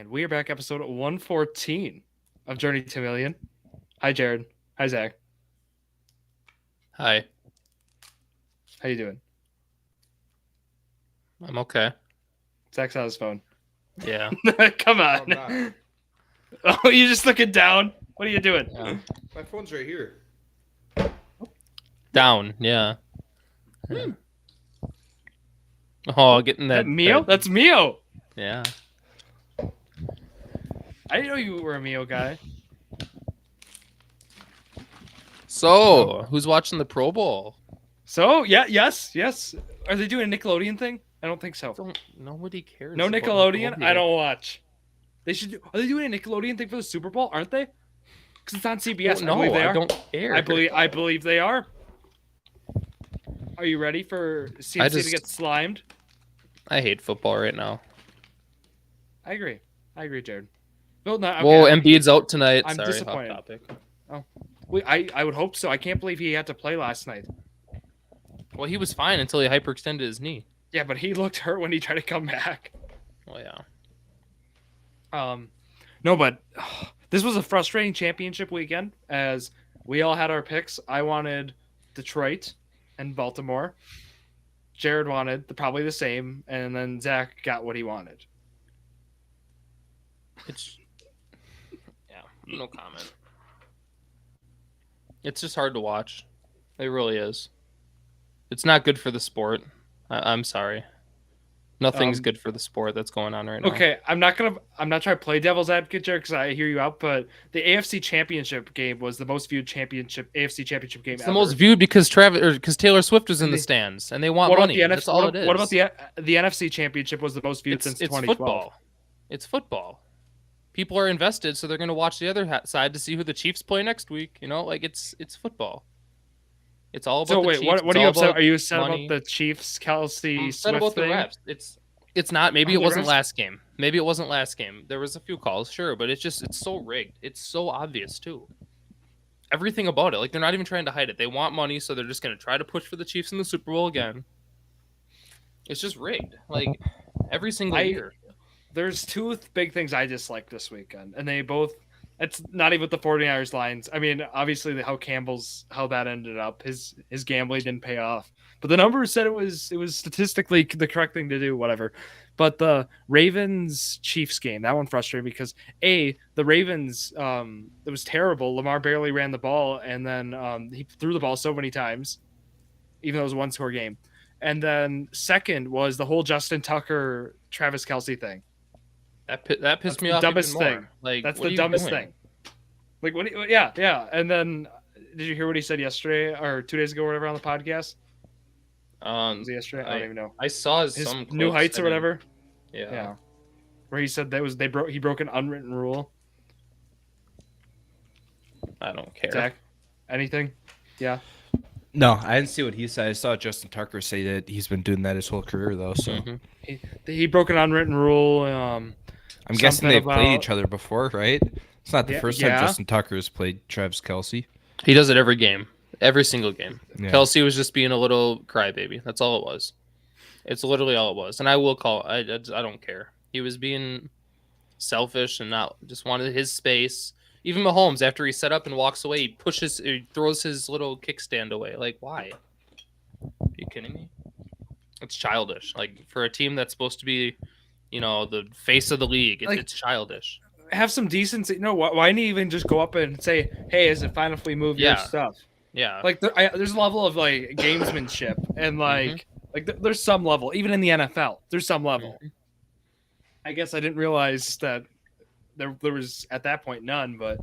And we are back, episode 114 of Journey to Million. Hi, Jared. Hi, Zach. Hi. How you doing? I'm okay. Zach's on his phone. Yeah. Come No, I'm on. not. Oh, you just looking down? What are you doing? Yeah. My phone's right here. Down. Yeah. Yeah. Oh, getting That that. Mio? That's Mio. Yeah. I didn't know you were a Mio guy. So, who's watching the Pro Bowl? So, yes. Are they doing a Nickelodeon thing? I don't think so. Nobody cares. No about Nickelodeon? I don't watch. They should. Are they doing a Nickelodeon thing for the Super Bowl? Aren't they? Because it's on CBS. No, I believe they are. don't care. I believe they are. Are you ready for CMC to get slimed? I hate football right now. I agree, Jared. Well, no, okay. Whoa, Embiid's out tonight. I'm Sorry, disappointed. Hot topic. I would hope so. I can't believe he had to play last night. Well, he was fine until he hyperextended his knee. Yeah, but he looked hurt when he tried to come back. Oh yeah. No, but this was a frustrating championship weekend as we all had our picks. I wanted Detroit and Baltimore. Jared wanted probably the same, and then Zach got what he wanted. It's no comment. It's just hard to watch. It really is. It's not good for the sport. I'm sorry. Nothing's good for the sport that's going on right now. Okay, I'm not trying to play devil's advocate, Jared, because I hear you out. But the AFC Championship game was the most viewed AFC Championship game. It's the most viewed because Taylor Swift was in the stands and they want money. That's all it is. What about the NFC Championship was the most viewed since 2012? Football. It's football. People are invested, so they're going to watch the other side to see who the Chiefs play next week. You know, like it's football. It's all about. So wait, Chiefs. What are you upset? Are you upset about the Chiefs, Kelsey, Swift about thing? The refs. It's not. Maybe it wasn't last game. Maybe it wasn't last game. There was a few calls, sure, but it's so rigged. It's so obvious too. Everything about it, like they're not even trying to hide it. They want money, so they're just going to try to push for the Chiefs in the Super Bowl again. It's just rigged, like every single year. There's two big things I dislike this weekend, and they both. It's not even the 49ers lines. I mean, obviously how that ended up. His gambling didn't pay off. But the numbers said it was statistically the correct thing to do, whatever. But the Ravens-Chiefs game, that one frustrated me because the Ravens, it was terrible. Lamar barely ran the ball, and then he threw the ball so many times, even though it was a one-score game. And then second was the whole Justin Tucker, Travis Kelce thing. That pissed me off. Dumbest even more. thing. Like that's the dumbest thing. Like what? Yeah. And then, did you hear what he said yesterday or 2 days ago, or whatever, on the podcast? Was it yesterday? I don't even know. I saw his New Heights or whatever. Yeah. Where he said he broke an unwritten rule. I don't care. Zach, anything? Yeah. No, I didn't see what he said. I saw Justin Tucker say that he's been doing that his whole career, though. So he broke an unwritten rule. I'm guessing they've played each other before, right? It's not the first time Justin Tucker has played Travis Kelce. He does it every game, every single game. Yeah. Kelce was just being a little crybaby. That's all it was. It's literally all it was. And I will call. I don't care. He was being selfish and not just wanted his space. Even Mahomes, after he set up and walks away, he throws his little kickstand away. Like, why? Are you kidding me? It's childish. Like, for a team that's supposed to be, the face of the league, it's childish. Have some decency. No, why didn't you even just go up and say, "Hey, is it fine if we move your stuff?" Yeah. Like, there's a level of like gamesmanship, and there's some level, even in the NFL. There's some level. I guess I didn't realize that there was at that point none, but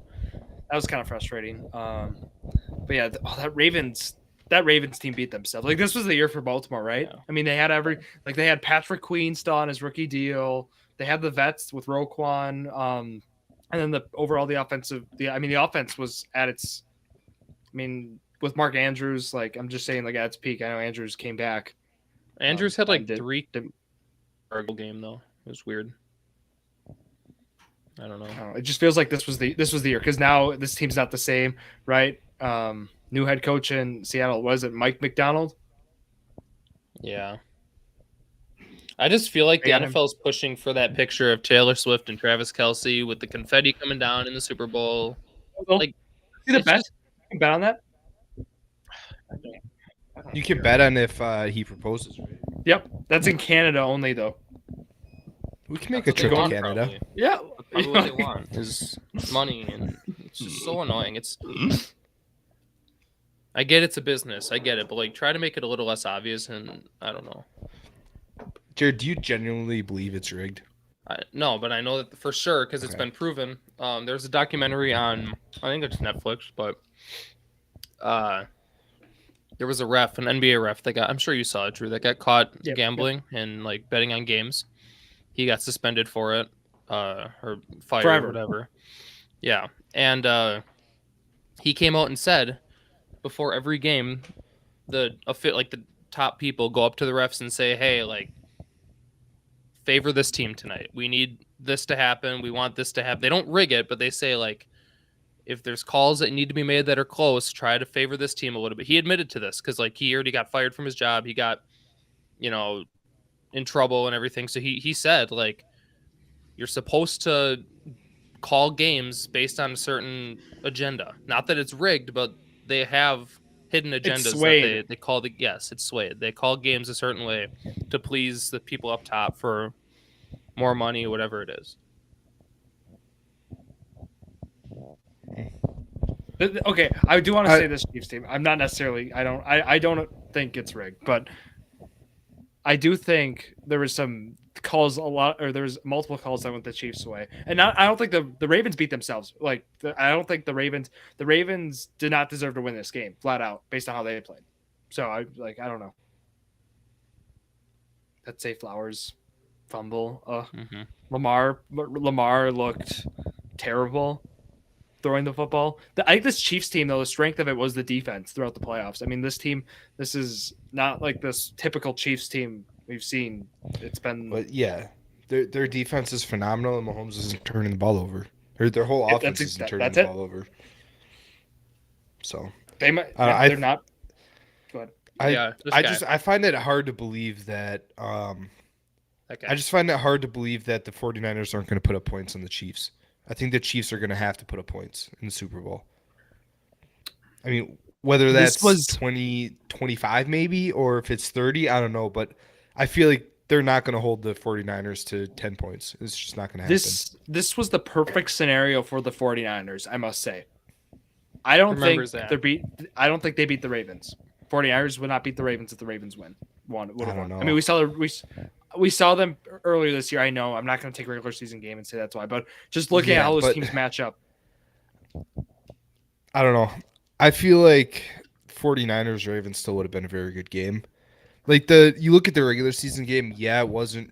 that was kind of frustrating. But yeah, that Ravens team beat themselves. Like, this was the year for Baltimore, right? Yeah. I mean, they had they had Patrick Queen still on his rookie deal. They had the vets with Roquan, and then the offense was at its. I mean, with Mark Andrews, like, I'm just saying, like, at its peak. I know Andrews came back. Andrews had like three game though. It was weird. I don't know. It just feels like this was the year, because now this team's not the same, right? New head coach in Seattle, was it Mike McDonald? Yeah. I just feel like the NFL is pushing for that picture of Taylor Swift and Travis Kelce with the confetti coming down in the Super Bowl. Like, see the bet? You can bet on that? You can bet on if he proposes, right? Yep. That's in Canada only, though. We can make a trip to Canada. Probably. Yeah. Probably what they want is money, and it's just so annoying. I get it's a business. I get it. But, like, try to make it a little less obvious, and I don't know. Jared, do you genuinely believe it's rigged? No, but I know that for sure because it's been proven. There's a documentary on, I think it's Netflix, but there was a ref, an NBA ref that got, I'm sure you saw it, Drew, that got caught gambling and like betting on games. He got suspended for it, or fired or whatever. Yeah, and he came out and said before every game, the top people go up to the refs and say, "Hey, like, favor this team tonight. We need this to happen. We want this to happen." They don't rig it, but they say, like, if there's calls that need to be made that are close, try to favor this team a little bit. He admitted to this because, like, he already got fired from his job. He got, in trouble and everything. So he said, like, you're supposed to call games based on a certain agenda. Not that it's rigged, but they have hidden agendas that they call it's swayed. They call games a certain way to please the people up top for more money, whatever it is. Okay, I do want to say this Chiefs team. I'm not necessarily. I don't think it's rigged, but I do think there was some calls there was multiple calls that went the Chiefs' way, and I don't think the Ravens beat themselves. Like, I don't think the Ravens did not deserve to win this game, flat out, based on how they played. So I don't know. That Zay Flowers fumble. Lamar looked terrible throwing the football. I think this Chiefs team, though, the strength of it was the defense throughout the playoffs. I mean, this is not like this typical Chiefs team we've seen. It's been... But, yeah, their defense is phenomenal, and Mahomes isn't turning the ball over. Their whole offense isn't turning the ball over. So... They're not... Go ahead. I find it hard to believe that... I just find it hard to believe that the 49ers aren't going to put up points on the Chiefs. I think the Chiefs are going to have to put up points in the Super Bowl. I mean, whether that's 20, 25 maybe, or if it's 30, I don't know. But I feel like they're not going to hold the 49ers to 10 points. It's just not going to happen. This was the perfect scenario for the 49ers, I must say. I don't think they beat the Ravens. 49ers would not beat the Ravens if the Ravens won. I don't know. I mean, we saw them earlier this year. I know I'm not going to take a regular season game and say that's why, but just looking at how those teams match up. I don't know. I feel like 49ers Ravens still would have been a very good game. Like you look at the regular season game, it wasn't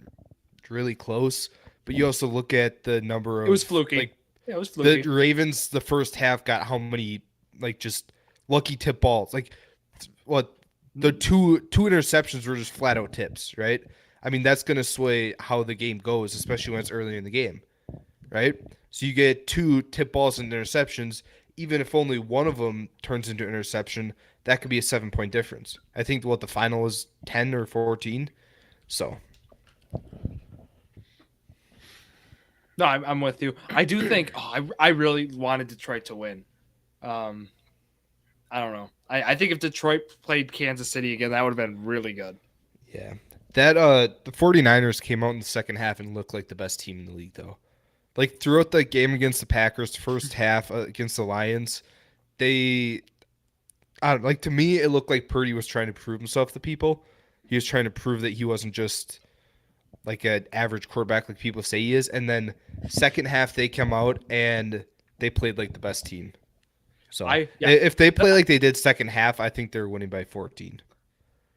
really close, but you also look at the number of... It was fluky. It was fluky. The Ravens, the first half, got how many, like, just lucky tip balls? Like, what? The two interceptions were just flat out tips, right? I mean, that's going to sway how the game goes, especially when it's early in the game, right? So you get 2 tip balls and interceptions. Even if only one of them turns into interception, that could be a 7-point difference. I think the final was 10 or 14. So. No, I'm with you. I do think I really wanted Detroit to win. I don't know. I think if Detroit played Kansas City again, that would have been really good. Yeah. That the 49ers came out in the second half and looked like the best team in the league, though. Like, throughout the game against the Packers, first half against the Lions, to me, it looked like Purdy was trying to prove himself to people. He was trying to prove that he wasn't just like an average quarterback like people say he is. And then second half, they come out and they played like the best team. So if they play like they did second half, I think they're winning by 14.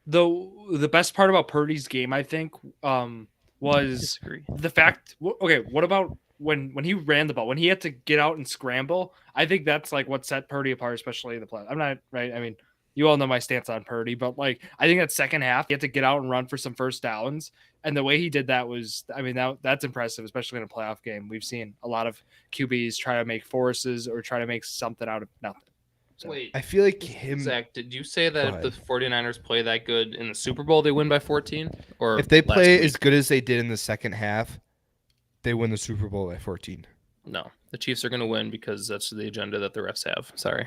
The best part about Purdy's game, I think, was the fact. Okay, what about when he ran the ball? When he had to get out and scramble, I think that's like what set Purdy apart, especially in the play. I'm not right. I mean, you all know my stance on Purdy, but like I think that second half, he had to get out and run for some first downs, and the way he did that was, I mean, that's impressive, especially in a playoff game. We've seen a lot of QBs try to make forces or try to make something out of nothing. Wait, I feel like him. Zach, did you say that Go if the 49ers play that good in the Super Bowl, they win by 14? Or If they last play week? as good as they did in the second half, they win the Super Bowl by 14. No, the Chiefs are going to win because that's the agenda that the refs have. Sorry.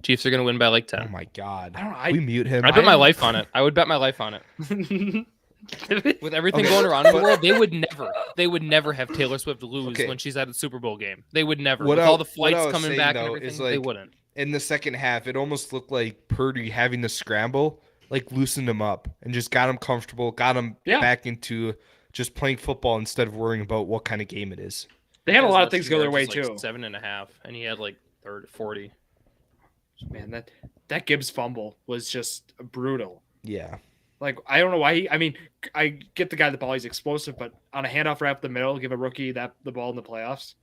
Chiefs are going to win by like 10. Oh my God! I don't know, Can we mute him? I bet my life on it. I would bet my life on it. With everything Okay. going around in the world, they would never have Taylor Swift lose when she's at a Super Bowl game. They would never. With all the flights coming back and everything, they wouldn't. In the second half, it almost looked like Purdy having to scramble, like loosened him up and just got him comfortable, got him back into just playing football instead of worrying about what kind of game it is. They had a lot of things go their way too. 7.5, and he had like 40. Man, that Gibbs fumble was just brutal. Yeah. Like, I don't know why I get the guy the ball, he's explosive, but on a handoff right up the middle, give a rookie the ball in the playoffs.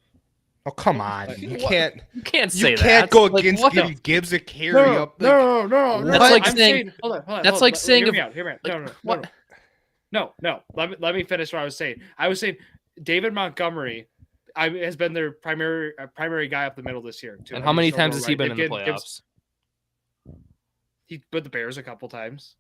Oh, come on. You can't say you that. can't go against giving Gibbs a carry up. No. That's like saying hold on. That's like saying hear me out. No. Let me finish what I was saying. I was saying David Montgomery has been their primary guy up the middle this year too. And how many times has he been in the playoffs? He put the Bears a couple times.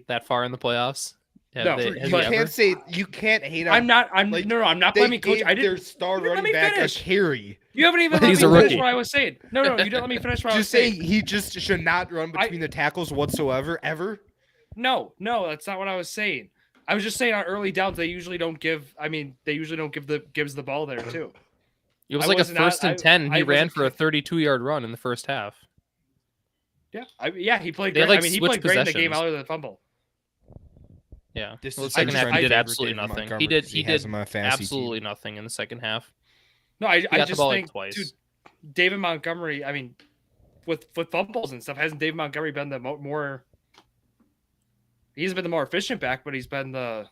That far in the playoffs? No, you can't hate on. I'm not blaming coach. I didn't. Their star running back a carry. You haven't even let me finish what I was saying. No, you didn't let me finish what I was saying. Just saying he just should not run between the tackles whatsoever, ever. No, that's not what I was saying. I was just saying on early downs they usually don't give. Gibbs the ball there too. It was like a 1st and 10. And he ran for a 32-yard run in the first half. Yeah, he played great. He played great in the game other than the fumble. Yeah. The second half, he did absolutely nothing. He did absolutely nothing in the second half. No, I just think David Montgomery. With fumbles and stuff, hasn't David Montgomery been the more? He's been the more efficient back, but he's been the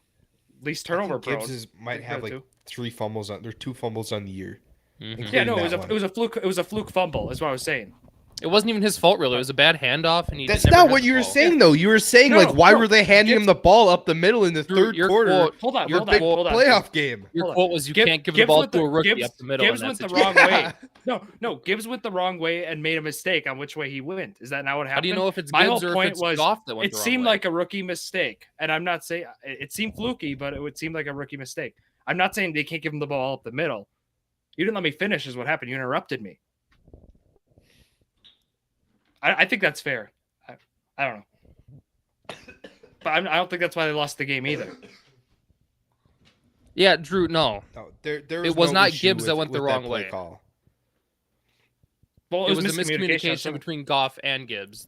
least turnover prone. Gibbs might have like 3 fumbles on. There's 2 fumbles on the year. Mm-hmm. Yeah, no, it was a fluke. It was a fluke fumble. Is what I was saying. It wasn't even his fault, really. It was a bad handoff, and That's not what you were saying, though. You were saying why were they handing him the ball up the middle in the third quarter? Hold on. Playoff game. Your quote was you can't give the ball to a rookie up the middle. Gibbs went the wrong way. No. Gibbs went the wrong way and made a mistake on which way he went. Is that not what happened? How do you know if it's Gibbs or if it's Goff that went the wrong way? It seemed like a rookie mistake, and I'm not saying it seemed fluky, but it would seem like a rookie mistake. I'm not saying they can't give him the ball up the middle. You didn't let me finish. Is what happened. You interrupted me. I think that's fair. I don't know. But I don't think that's why they lost the game either. Yeah, Drew, no. It was not Gibbs that went the wrong way. Call. Well, it was a miscommunication between Goff and Gibbs.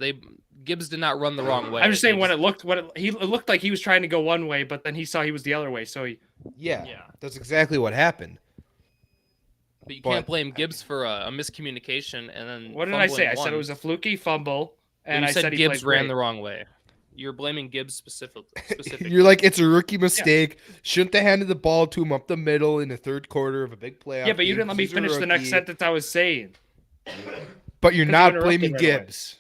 Gibbs did not run the wrong way. I'm just saying it looked like he was trying to go one way, but then he saw he was the other way. So yeah, that's exactly what happened. But you can't blame Gibbs for a miscommunication and then. What did I say? I said it was a fluky fumble, and I said Gibbs ran the wrong way. You're blaming Gibbs specifically. You're like, it's a rookie mistake. Yeah. Shouldn't have handed the ball to him up the middle in the third quarter of a big playoff. Yeah, but you didn't let me finish the next sentence I was saying. But you're not blaming Gibbs.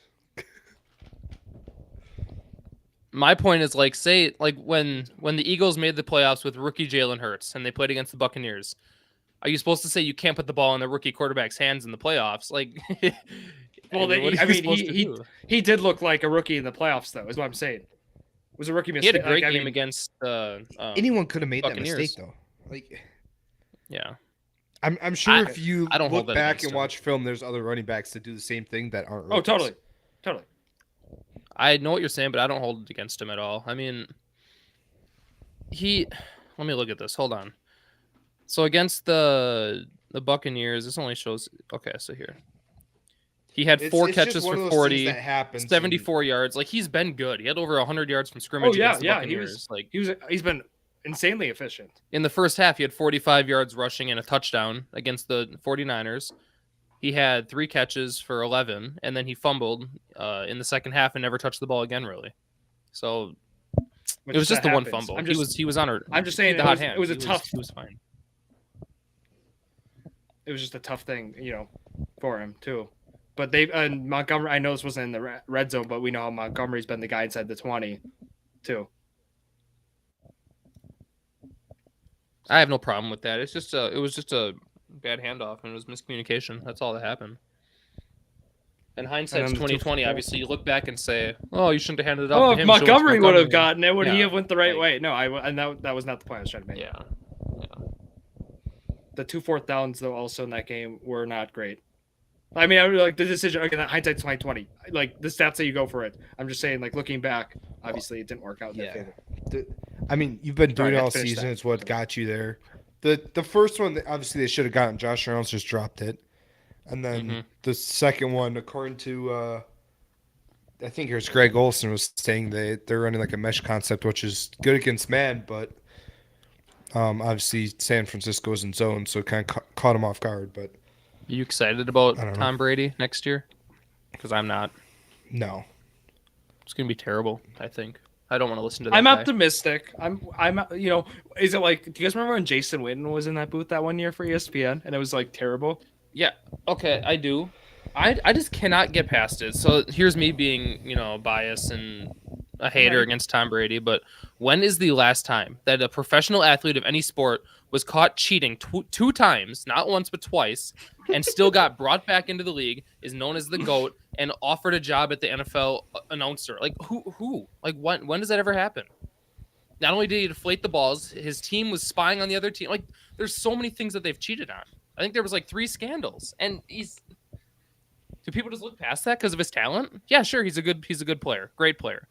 My point is say when the Eagles made the playoffs with rookie Jalen Hurts and they played against the Buccaneers. Are you supposed to say you can't put the ball in the rookie quarterback's hands in the playoffs? He did look like a rookie in the playoffs, though. Is what I'm saying. It was a rookie mistake. He had a great game against anyone could have made Buccaneers. that mistake, though. Yeah, I'm sure if you look back and watch him. film, there's other running backs that do the same thing that aren't. Rookies. Oh, totally. I know what you're saying, but I don't hold it against him at all. Let me look at this. Hold on. So against the Buccaneers, this only shows. Okay, so here. He had 4 catches for 40, 74 yards. He's been good. He had over 100 yards from scrimmage against the Buccaneers. He's been insanely efficient. In the first half, he had 45 yards rushing and a touchdown against the 49ers. He had 3 catches for 11, and then he fumbled in the second half and never touched the ball again, really. So it was just the one fumble. He was on a. I'm just saying it was tough. He was fine. It was just a tough thing, for him too. But Montgomery. I know this wasn't in the red zone, but we know how Montgomery's been the guy inside the 20, too. I have no problem with that. It was just a bad handoff and it was miscommunication. That's all that happened. And And hindsight's then the 2020. 2-4. Obviously, you look back and say, "Oh, you shouldn't have handed it off Oh, to if him. You should've went to Montgomery would have Montgomery." gotten it, would he Yeah, have went the right like- way? No, and that was not the point I was trying to make. Yeah. The 2 fourth downs though also in that game were not great. I mean, I really like the decision. Again, hindsight's 2020. Like the stats that you go for it. I'm just saying, like looking back, obviously it didn't work out in their favor. I mean, you've been doing Sorry, it I all finished season. that. It's what got you there. The first one, obviously, they should have gotten. Josh Reynolds just dropped it. And then the second one, according to, I think it was Greg Olson was saying they're running like a mesh concept, which is good against man, but obviously San Francisco's in zone, so it kind of caught him off guard. But Are you excited about I don't know. Tom Brady next year? Because I'm not. no. It's gonna be terrible. I think. I don't want to listen to that. I'm guy. optimistic. I'm is it like, do you guys remember when Jason Witten was in that booth that one year for ESPN and it was like terrible? Yeah. Okay, I do. I just cannot get past it. So here's me being, biased and a hater Right. against Tom Brady, but when is the last time that a professional athlete of any sport was caught cheating two times, not once but twice, and still got brought back into the league, is known as the GOAT, and offered a job at the NFL announcer? Like who? Like when does that ever happen? Not only did he deflate the balls, his team was spying on the other team. Like there's so many things that they've cheated on. I think there was like 3 scandals, and do people just look past that because of his talent? Yeah, sure, he's a good player, great player,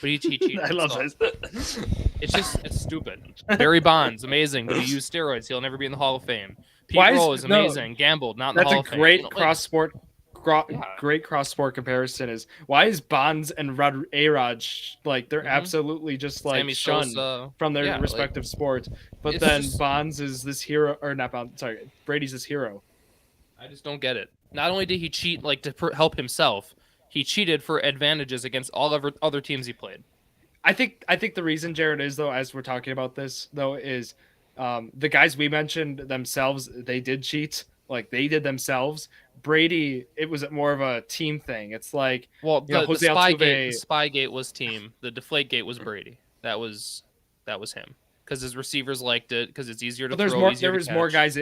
but he cheated. I love so this. it's stupid. Barry Bonds, amazing, but he used steroids. He'll never be in the Hall of Fame. Pete Why is- Rose, no, amazing, gambled, not in the That's Hall a of Fame. great Like, cross sport. Yeah. Great cross sport comparison is why is Bonds and A-Rod like they're absolutely just like Sammy shunned Sosa, from their yeah, like, respective sports, but it's then just- Bonds is this hero or not Bonds? Sorry, Brady's this hero. I just don't get it. Not only did he cheat like to help himself, he cheated for advantages against all other teams he played. I think the reason, Jared, is though, as we're talking about this though, is the guys we mentioned themselves, they did cheat, like they did themselves. Brady, it was more of a team thing. It's like, Well, you know, the Jose Spygate, Altuve- Spygate was team. The Deflategate was Brady. That was him because his receivers liked it because it's easier to but there's throw. more. Easier There to was more catch. guys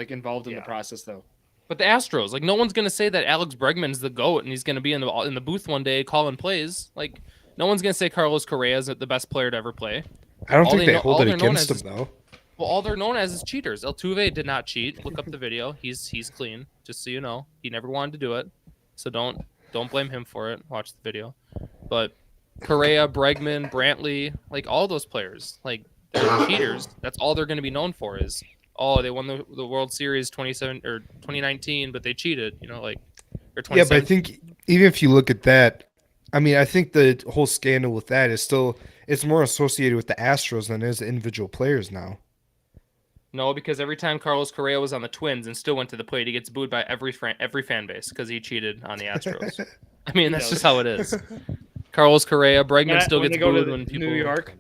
involved in Yeah. the process though. But the Astros, like, no one's gonna say that Alex Bregman's the GOAT and he's gonna be in the booth one day calling plays. Like, no one's gonna say Carlos Correa is the best player to ever play. I don't All think they they know- hold all it they're known against as him, though. Well, all they're known as is cheaters. Altuve did not cheat. Look up the video. He's clean. Just so you know, he never wanted to do it. So don't blame him for it. Watch the video. But Correa, Bregman, Brantley, like all those players, like they're cheaters. That's all they're going to be known for is, oh, they won the World Series 2019, but they cheated. Like or Yeah, but I 2017. think even if you look at that, I mean, I think the whole scandal with that is still it's more associated with the Astros than it is the individual players now. No, because every time Carlos Correa was on the Twins and still went to the plate, he gets booed by every fan base because he cheated on the Astros. I mean, that's just how it is. Carlos Correa, Bregman still When gets they go to booed when people. New York.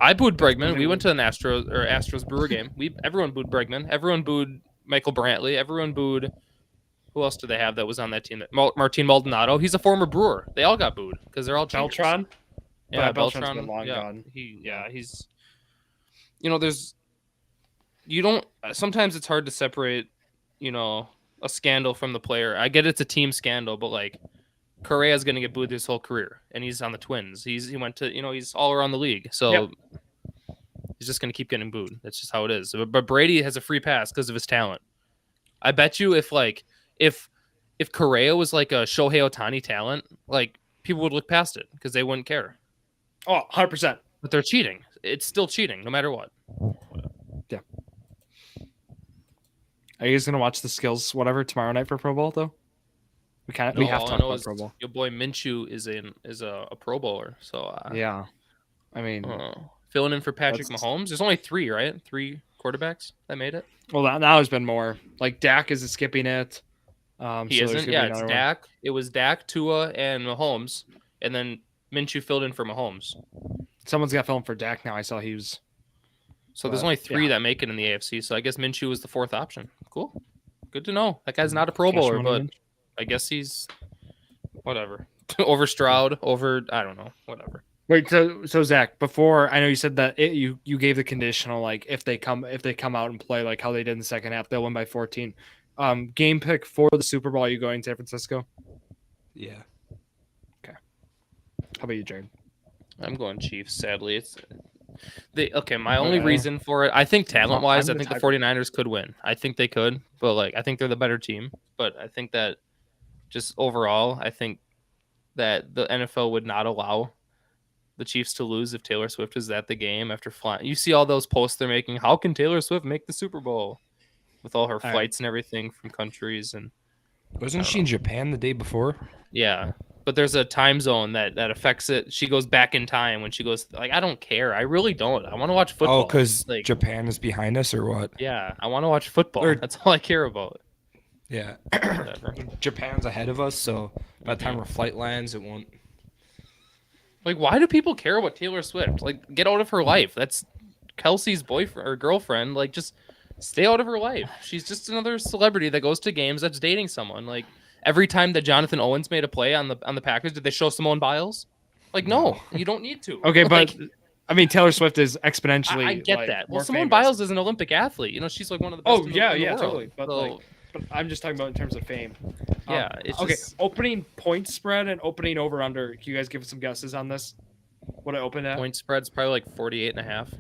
I booed Bregman. We went to an Astros Brewer game. Everyone booed Bregman. Everyone booed Michael Brantley. Everyone booed. Who else do they have that was on that team? Martin Maldonado. He's a former Brewer. They all got booed because they're all cheaters. Beltran. Yeah, But Beltran's Beltran. been long yeah, gone. He's. There's. You don't. Sometimes it's hard to separate, a scandal from the player. I get it's a team scandal, but like, Correa's gonna get booed his whole career, and he's on the Twins. He went to, he's all around the league, so Yep. he's just gonna keep getting booed. That's just how it is. But Brady has a free pass because of his talent. I bet you if Correa was like a Shohei Ohtani talent, like people would look past it because they wouldn't care. Oh, 100%. But they're cheating. It's still cheating, no matter what. Are you guys gonna watch the skills whatever tomorrow night for Pro Bowl though? We have to all talk I know about is Pro Bowl. your boy Minshew is a Pro Bowler. So Yeah, I mean, filling in for Patrick That's- Mahomes. There's only 3, right? 3 quarterbacks that made it. well now there's been more. Like Dak is skipping it. He so there's isn't. gonna be Yeah, it's another one. Dak. It was Dak, Tua, and Mahomes, and then Minshew filled in for Mahomes. Someone's got film for Dak now. I saw he was. So there's But, only 3 yeah. that make it in the AFC. So I guess Minshew was the 4th option. Cool. Good to know. That guy's not a Pro Cash Bowler, money, but I guess he's whatever. Over Stroud, I don't know, whatever. Wait, so Zach, before I know you said that you gave the conditional like if they come out and play like how they did in the second half, they'll win by 14. Game pick for the Super Bowl. Are you going San Francisco? Yeah. How about you, Jared? I'm going Chiefs. Sadly, it's my only reason for it, I think talent wise, I think the 49ers could win. I think they could, but like I think they're the better team. But I think that just overall, I think that the NFL would not allow the Chiefs to lose if Taylor Swift is at the game after flying. You see all those posts they're making. How can Taylor Swift make the Super Bowl with all her flights and everything from countries? And Wasn't she in Japan the day before? yeah, but there's a time zone that affects it. She goes back in time when she goes. Like, I don't care. I really don't. I want to watch football. Oh, because like, Japan is behind us, or what? yeah, I want to watch football. That's all I care about. Yeah. Whatever. Japan's ahead of us, so by the time our flight lands, it won't. Like, why do people care about Taylor Swift? Like, get out of her life. That's Kelsey's boyfriend or girlfriend. Like, just stay out of her life. She's just another celebrity that goes to games that's dating someone. Like, every time that Jonathan Owens made a play on the Packers, did they show Simone Biles? Like, no, you don't need to. Okay, like, but I mean, Taylor Swift is exponentially. I get like, that. more Well, Simone famous. Biles is an Olympic athlete. You know, she's like one of the best. Oh in yeah, the yeah, world. totally. But So, like, but I'm just talking about in terms of fame. yeah, it's okay. just Opening point spread and opening over under. Can you guys give some guesses on this? What I opened at? point spread's probably like 48.5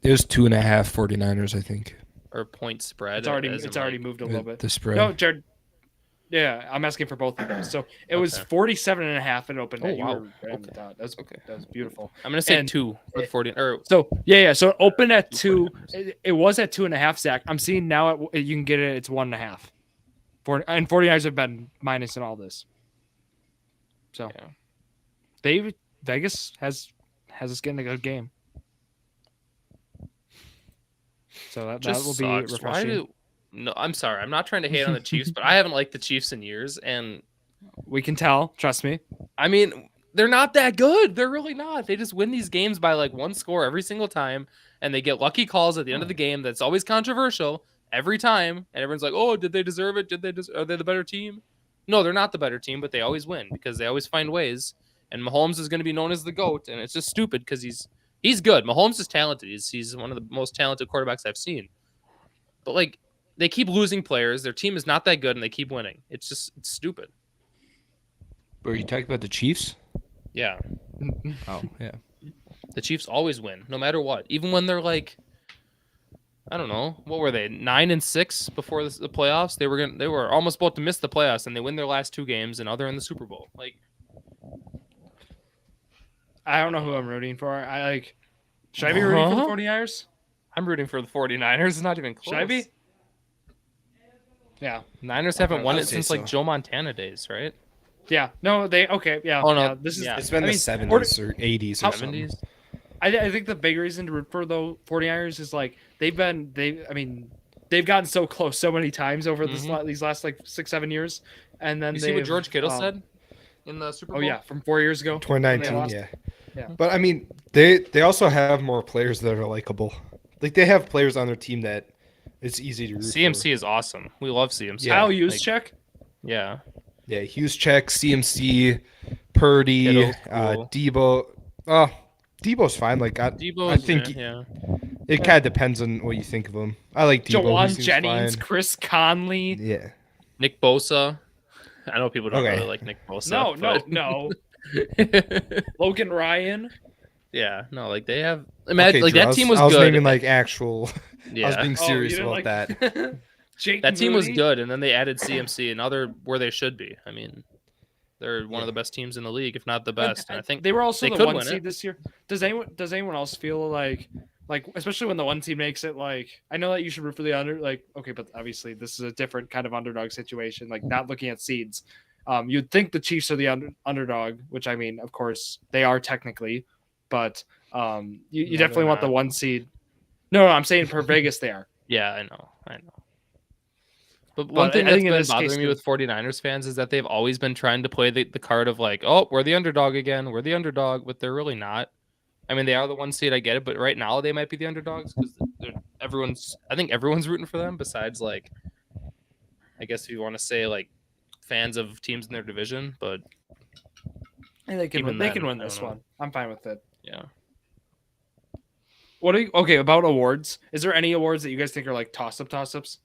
It was 2.5 49ers, I think. or point spread. It's already as in, already like, moved a little bit. The spread. No, Jared. Yeah, I'm asking for both of those. So it was Okay. 47.5 and opened. Oh, at. You wow. were right on the Okay. dot. That's Okay. That was beautiful. I'm gonna say And- 2 for the 40. Or So yeah. So it opened at 2. 49ers. It was at 2.5. Zach. I'm seeing now you can get it. It's 1.5. And 49ers have been minus in all this. So yeah. Vegas has us getting a good game. So that will be sucks. Why refreshing. no, I'm sorry. I'm not trying to hate on the Chiefs, but I haven't liked the Chiefs in years, and We can tell. Trust me. I mean, they're not that good. They're really not. They just win these games by like one score every single time, and they get lucky calls at the end of the game. That's always controversial every time, and everyone's like, "Oh, did they deserve it? Are they the better team?" No, they're not the better team, but they always win because they always find ways. And Mahomes is going to be known as the GOAT, and it's just stupid because he's good. Mahomes is talented. He's one of the most talented quarterbacks I've seen. But like, they keep losing players. Their team is not that good, and they keep winning. It's stupid. Were you talking about the Chiefs? Yeah. Oh, yeah. The Chiefs always win, no matter what. Even when they're like, I don't know, what were they, 9-6 before the playoffs? They were almost about to miss the playoffs, and they win their last 2 games, and now they're in the Super Bowl. Like, I don't know who I'm rooting for. Should I be rooting for the 49ers? I'm rooting for the 49ers. It's not even close. Should I be? Yeah. Niners haven't won I'd it say since like so. Joe Montana days, right? Yeah. No, they okay. Yeah. Oh, no. Yeah, this is. Yeah. It's been I the mean, 70s or 80s or something. 70s. I think the big reason to root for the 49ers is like they've gotten so close so many times over these last like 6-7 years, and then You see what George Kittle said in the Super Bowl? Oh yeah, from 4 years ago. 2019, lost. yeah. Yeah. But I mean, they also have more players that are likable. Like they have players on their team that it's easy to root CMC is awesome. We love CMC. Yeah. Kyle Like, Juszczyk. yeah. for. Yeah, Juszczyk, CMC, Purdy, Kittle's cool. Debo. Debo's fine. Like Debo, I think yeah. it kind of depends on what you think of him. I like Debo. He Jawan seems Jennings, fine. Chris Conley. Yeah. Nick Bosa. I know people don't Okay. really like Nick Bosa. No, but- no. Logan Ryan. Yeah, no, like they have. Imagine Okay, like Drew, that team was I was good. naming like actual. yeah, I was being serious about that. that. Jake that team was Moody? good, and then they added CMC, and now they're where they should be. I mean, they're one of the best teams in the league, if not the best. And I think they were also they the could 1 win seed it. this year. Does anyone else feel like especially when the 1 team makes it, like I know that you should root for the under, like okay, but obviously this is a different kind of underdog situation, like not looking at seeds. You'd think the Chiefs are the underdog, which I mean, of course they are technically, but you No, definitely they're want the not. 1 seed. No, I'm saying per Vegas they are. Yeah, I know. But one But thing I that's think in been this case, bothering me with 49ers fans is that they've always been trying to play the card of like, oh, we're the underdog again. We're the underdog, but they're really not. I mean, they are the 1 seed, I get it, but right now they might be the underdogs because I think everyone's rooting for them besides like, I guess if you want to say like fans of teams in their division, but And they can Even win. They then, can win I this don't know. one. I'm fine with it. yeah. What are you about awards? Is there any awards that you guys think are like toss ups?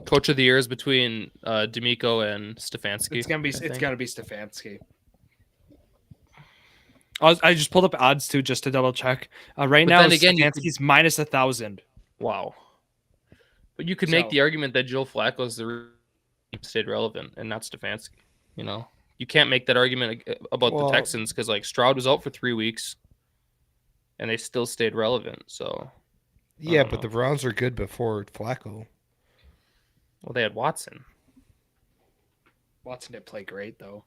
Coach of the year is between D'Amico and Stefanski. It's gonna be I think. Stefanski. I just pulled up odds too just to double check. Right But now, then again, Stefanski's minus 1,000. Wow. But you could make So- the argument that Joe Flacco's the reason he stayed relevant and not Stefanski. You know, you can't make that argument about the Well- Texans because like Stroud was out for 3 weeks, and they still stayed relevant. So, Yeah, don't but know. the Browns are good before Flacco. well, they had Watson. Watson didn't play great though.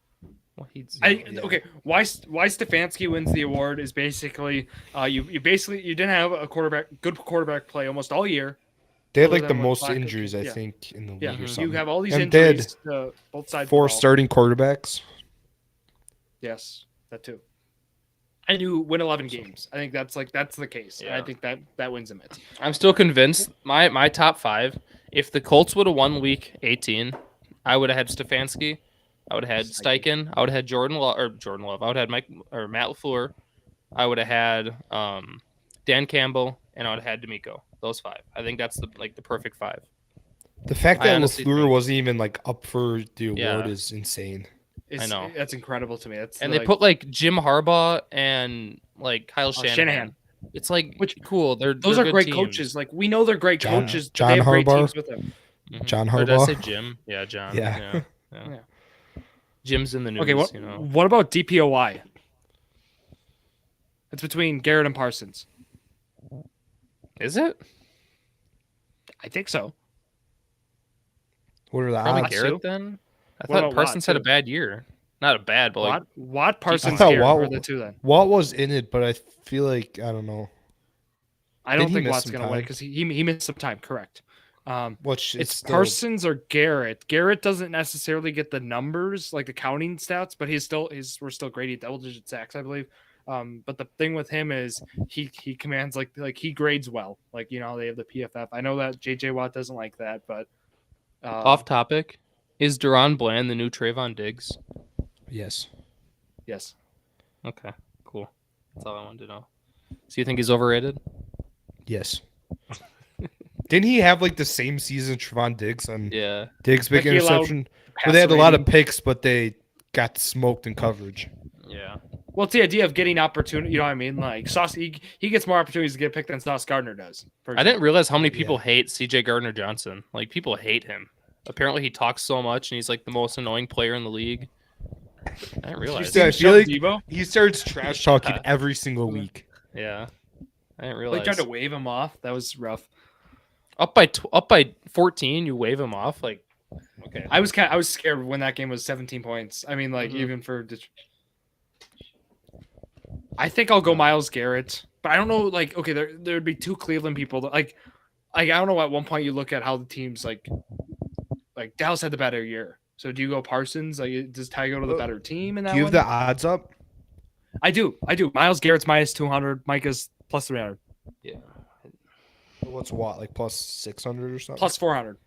Well, he's Okay, why Stefanski wins the award is basically you didn't have a good quarterback play almost all year. They had Other like the than what most Flacco injuries, did. I Yeah. think, in the league Yeah, or Mhm. something. you have all these And they had injuries to both sides. of the 4 ball. starting quarterbacks. Yes, that too. And you win 11 games. I think that's the case. And I Yeah. think that wins him it. I'm still convinced. My top 5. If the Colts would have won Week 18, I would have had Stefanski. I would have had Steichen. I would have had Jordan Love. I would have had Matt LaFleur. I would have had Dan Campbell, and I would have had D'Amico. Those 5. I think that's the perfect 5. The fact I that honestly LaFleur think- wasn't even like up for the award Yeah. is insane. It's, I know. That's incredible to me. That's And like, they put like Jim Harbaugh and like Kyle Shanahan. Shanahan. It's like Which- cool. those they're are good great teams. coaches. Like we know they're great John- coaches. John they have great Harbaugh? teams with them. Mhm. John Or did I say Harbaugh? Jim? Yeah, John. Yeah. Yeah. Jim's in the news. Okay, what You know. what about DPOY? It's between Garrett and Parsons. Is it? I think so. What are the Probably odds? Too. Garrett then. I What thought about Parsons Watt, had a too? bad year. Not a bad, but like Watt, Parsons, thought Garrett Watt- are the two then. Watt was in it, but I feel like I don't know. I don't he think miss Watt's some gonna win time? because he missed some time. Correct. Which It's is still, Parsons or Garrett. Garrett doesn't necessarily get the numbers, like the counting stats, but we're still great at double-digit sacks, I believe. But the thing with him is he commands like he grades well. Like they have the PFF. I know that JJ Watt doesn't like that, but off topic. Is Deron Bland the new Trayvon Diggs? yes. yes, Okay, cool. That's all I wanted to know. So you think he's overrated? Yes. Didn't he have like the same season Trevon Diggs on Yeah. Diggs big Like, he allowed interception? Where they had a lot of rating. picks, but they got smoked in coverage. Yeah. Well, it's the idea of getting opportunity. You know what I mean? Like Sauce, he gets more opportunities to get picked than Sauce Gardner does. for I didn't example. realize how many people hate CJ Gardner Johnson. Like people hate him. Apparently he talks so much and he's like the most annoying player in the league. I didn't realize. Yeah, I Him feel shove like Debo? he starts trash talking every single week. Yeah. I didn't Like realize. tried to wave him off. That was rough. Up by 14, you wave him off like okay. I was scared when that game was 17 points. I mean, like Mhm. even for. I think I'll go Miles Garrett, but I don't know. Like, okay, there'd be 2 Cleveland people. That, like I don't know. At one point, you look at how the teams like Dallas had the better year. So do you go Parsons? Like, does Ty go to the better team in that Do you one? have the odds up? I do. Miles Garrett's minus 200. Micah's plus 300. Yeah. What's Watt, like plus 600 or something? Plus 400.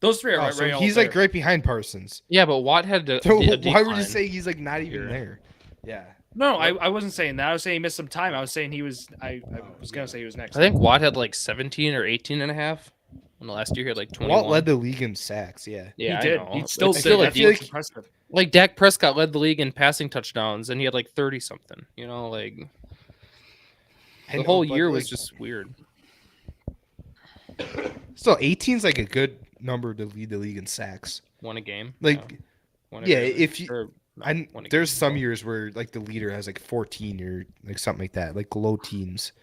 Those three are Oh, right. so right he's all like there. right behind Parsons. Yeah, but Watt had a, So a why decline. would you say he's like not even Here. there? Yeah. No, I wasn't saying that. I was saying he missed some time. I was saying he was. I was gonna say he was next. I think Watt had like 17 or 18 and a half. And last year he had like 21. Watt led the league in sacks. Yeah. Yeah, he did. I know. He still It's did. still a That's feel what's like- impressive. like Dak Prescott led the league in passing touchdowns and he had like 30 something. You know, like I the know, whole but, year was like, just weird. Still 18's like a good number to lead the league in sacks. Won a game. Like, Won a yeah, game. if you- Or, no, I won a there's game. some years where like the leader has like 14 or like something like that, like low teens.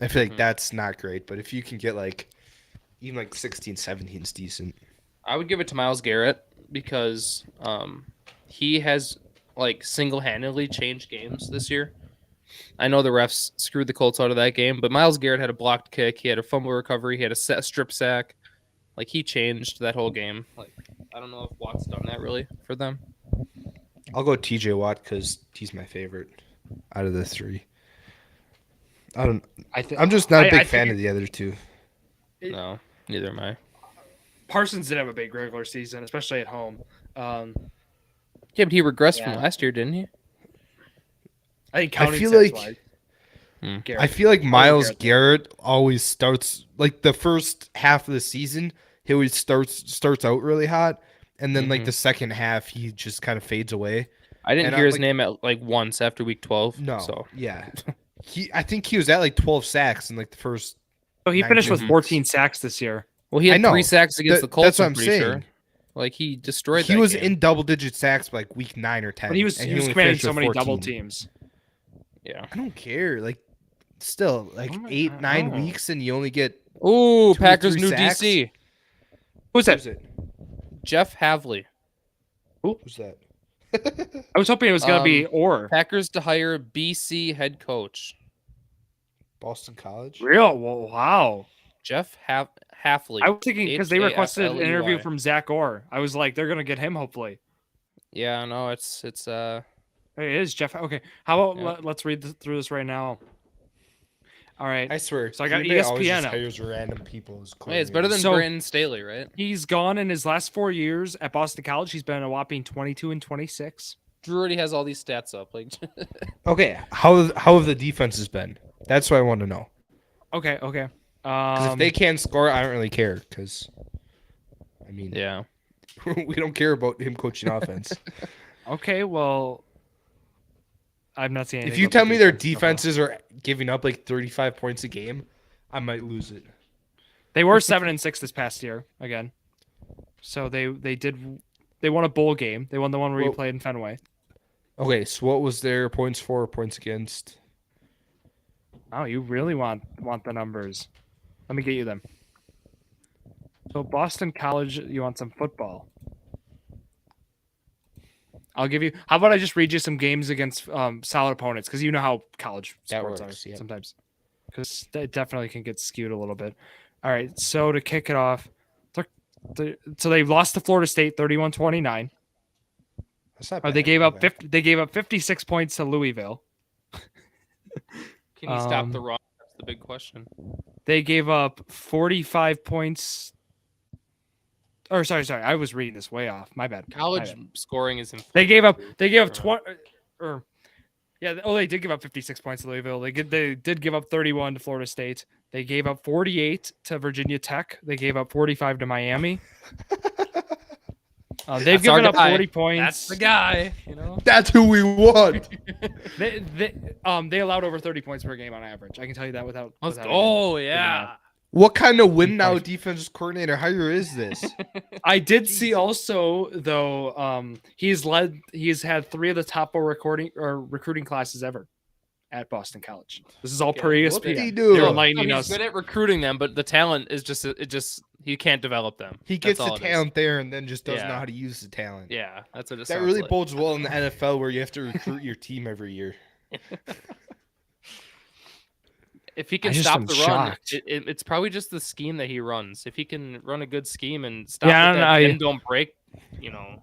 I feel like Mhm. that's not great, but if you can get like even like 16, 17 is decent. I would give it to Miles Garrett because he has like single-handedly changed games this year. I know the refs screwed the Colts out of that game, but Miles Garrett had a blocked kick, he had a fumble recovery, he had a strip sack. Like he changed that whole game. Like I don't know if Watt's done that really for them. I'll go TJ Watt because he's my favorite out of the 3. I'm just not a big fan of the other 2. No, neither am I. Parsons did have a big regular season, especially at home. Yeah, but he regressed Yeah. from last year, didn't he? I think counting feel stats like- wise, Hmm. Garrett. I feel like Miles Garrett. Garrett always starts like the first half of the season. he always starts out really hot, and then like Mhm. the second half he just kind of fades away. I didn't And hear his like, name at like once after week 12. no, So yeah, I think he was at like 12 sacks in like the first. So he finished 19 with weeks. 14 sacks this year. well, he I had know. 3 sacks against the Colts. That's what I'm I'm pretty saying. sure. Like he destroyed. He that was game. in double-digit sacks by like week 9 or 10. But he was and only commanding finished so with many 14. double teams. Yeah. I don't care. Like, still, like Oh my- 8-9 oh. weeks, and you only get Ooh, 2 or Packers 3 new sacks? DC. Who's that? Who's it? Jeff Havley. Who's that? I was hoping it was gonna be Orr. Packers to hire BC head coach Boston College. Real? Well, wow. Jeff Hafley. I was thinking because they requested an interview Hafley. from Zack Orr. I was like, they're gonna get him hopefully. Yeah, no, it's It is Jeff. Okay, how about Yeah. let's read through this right now. All right, I swear. So I got Green Bay always ESPN just up. hires random people as hey, it's better than So- Brandon Staley, right? he's gone in his last 4 years at Boston College. He's been a whopping 22 and 26. Drew already has all these stats up. Like, Okay, how have the defenses been? That's what I want to know. Okay. Because if they can't score, I don't really care. Because, I mean, yeah, we don't care about him coaching offense. Okay, well, I'm not seeing. If anything you about tell the me their defense so far. defenses are giving up like 35 points a game, I might lose it. They were 7-6 this past year again. So they won a bowl game. They won the one where you Well- played in Fenway. Okay, so what was their points for, points against? Oh, you really want the numbers? Let me get you them. So Boston College, you want some football? I'll give you. How about I just read you some games against solid opponents because you know how college That sports works, are yep. sometimes. Because it definitely can get skewed a little bit. All right, so to kick it off, so they lost to Florida State 31-29. That's not Or bad. they gave up Okay. 50. They gave up 56 points to Louisville. can you stop the Um, run? That's the big question. They gave up 45 points. Or sorry, I was reading this way off. My bad. College scoring is. They gave up Sure. 20 or yeah, they did give up 56 points to Louisville. They did give up 31 to Florida State. They gave up 48 to Virginia Tech. They gave up 45 to Miami. They've That's our given up guy. 40 points. That's the guy. You know. That's who we want. They allowed over 30 points per game on average. I can tell you that without. Let's without go. even- Yeah. What kind of win now defensive coordinator hire is this? I did see also though. He's had 3 of the top 4 recruiting classes ever at Boston College. This is all per Yeah, ESPN. what did he They're do? enlightening he's us. good at recruiting them, but the talent is just he can't develop them. He That's gets the all it is. talent there and then just doesn't know Yeah. how to use the talent. Yeah, that's what it That sounds really like. bodes well in the NFL where you have to recruit your team every year. If he can I just stop am the run, shocked. it's probably just the scheme that he runs. If he can run a good scheme and stop Yeah, with that I- bend don't break, you know.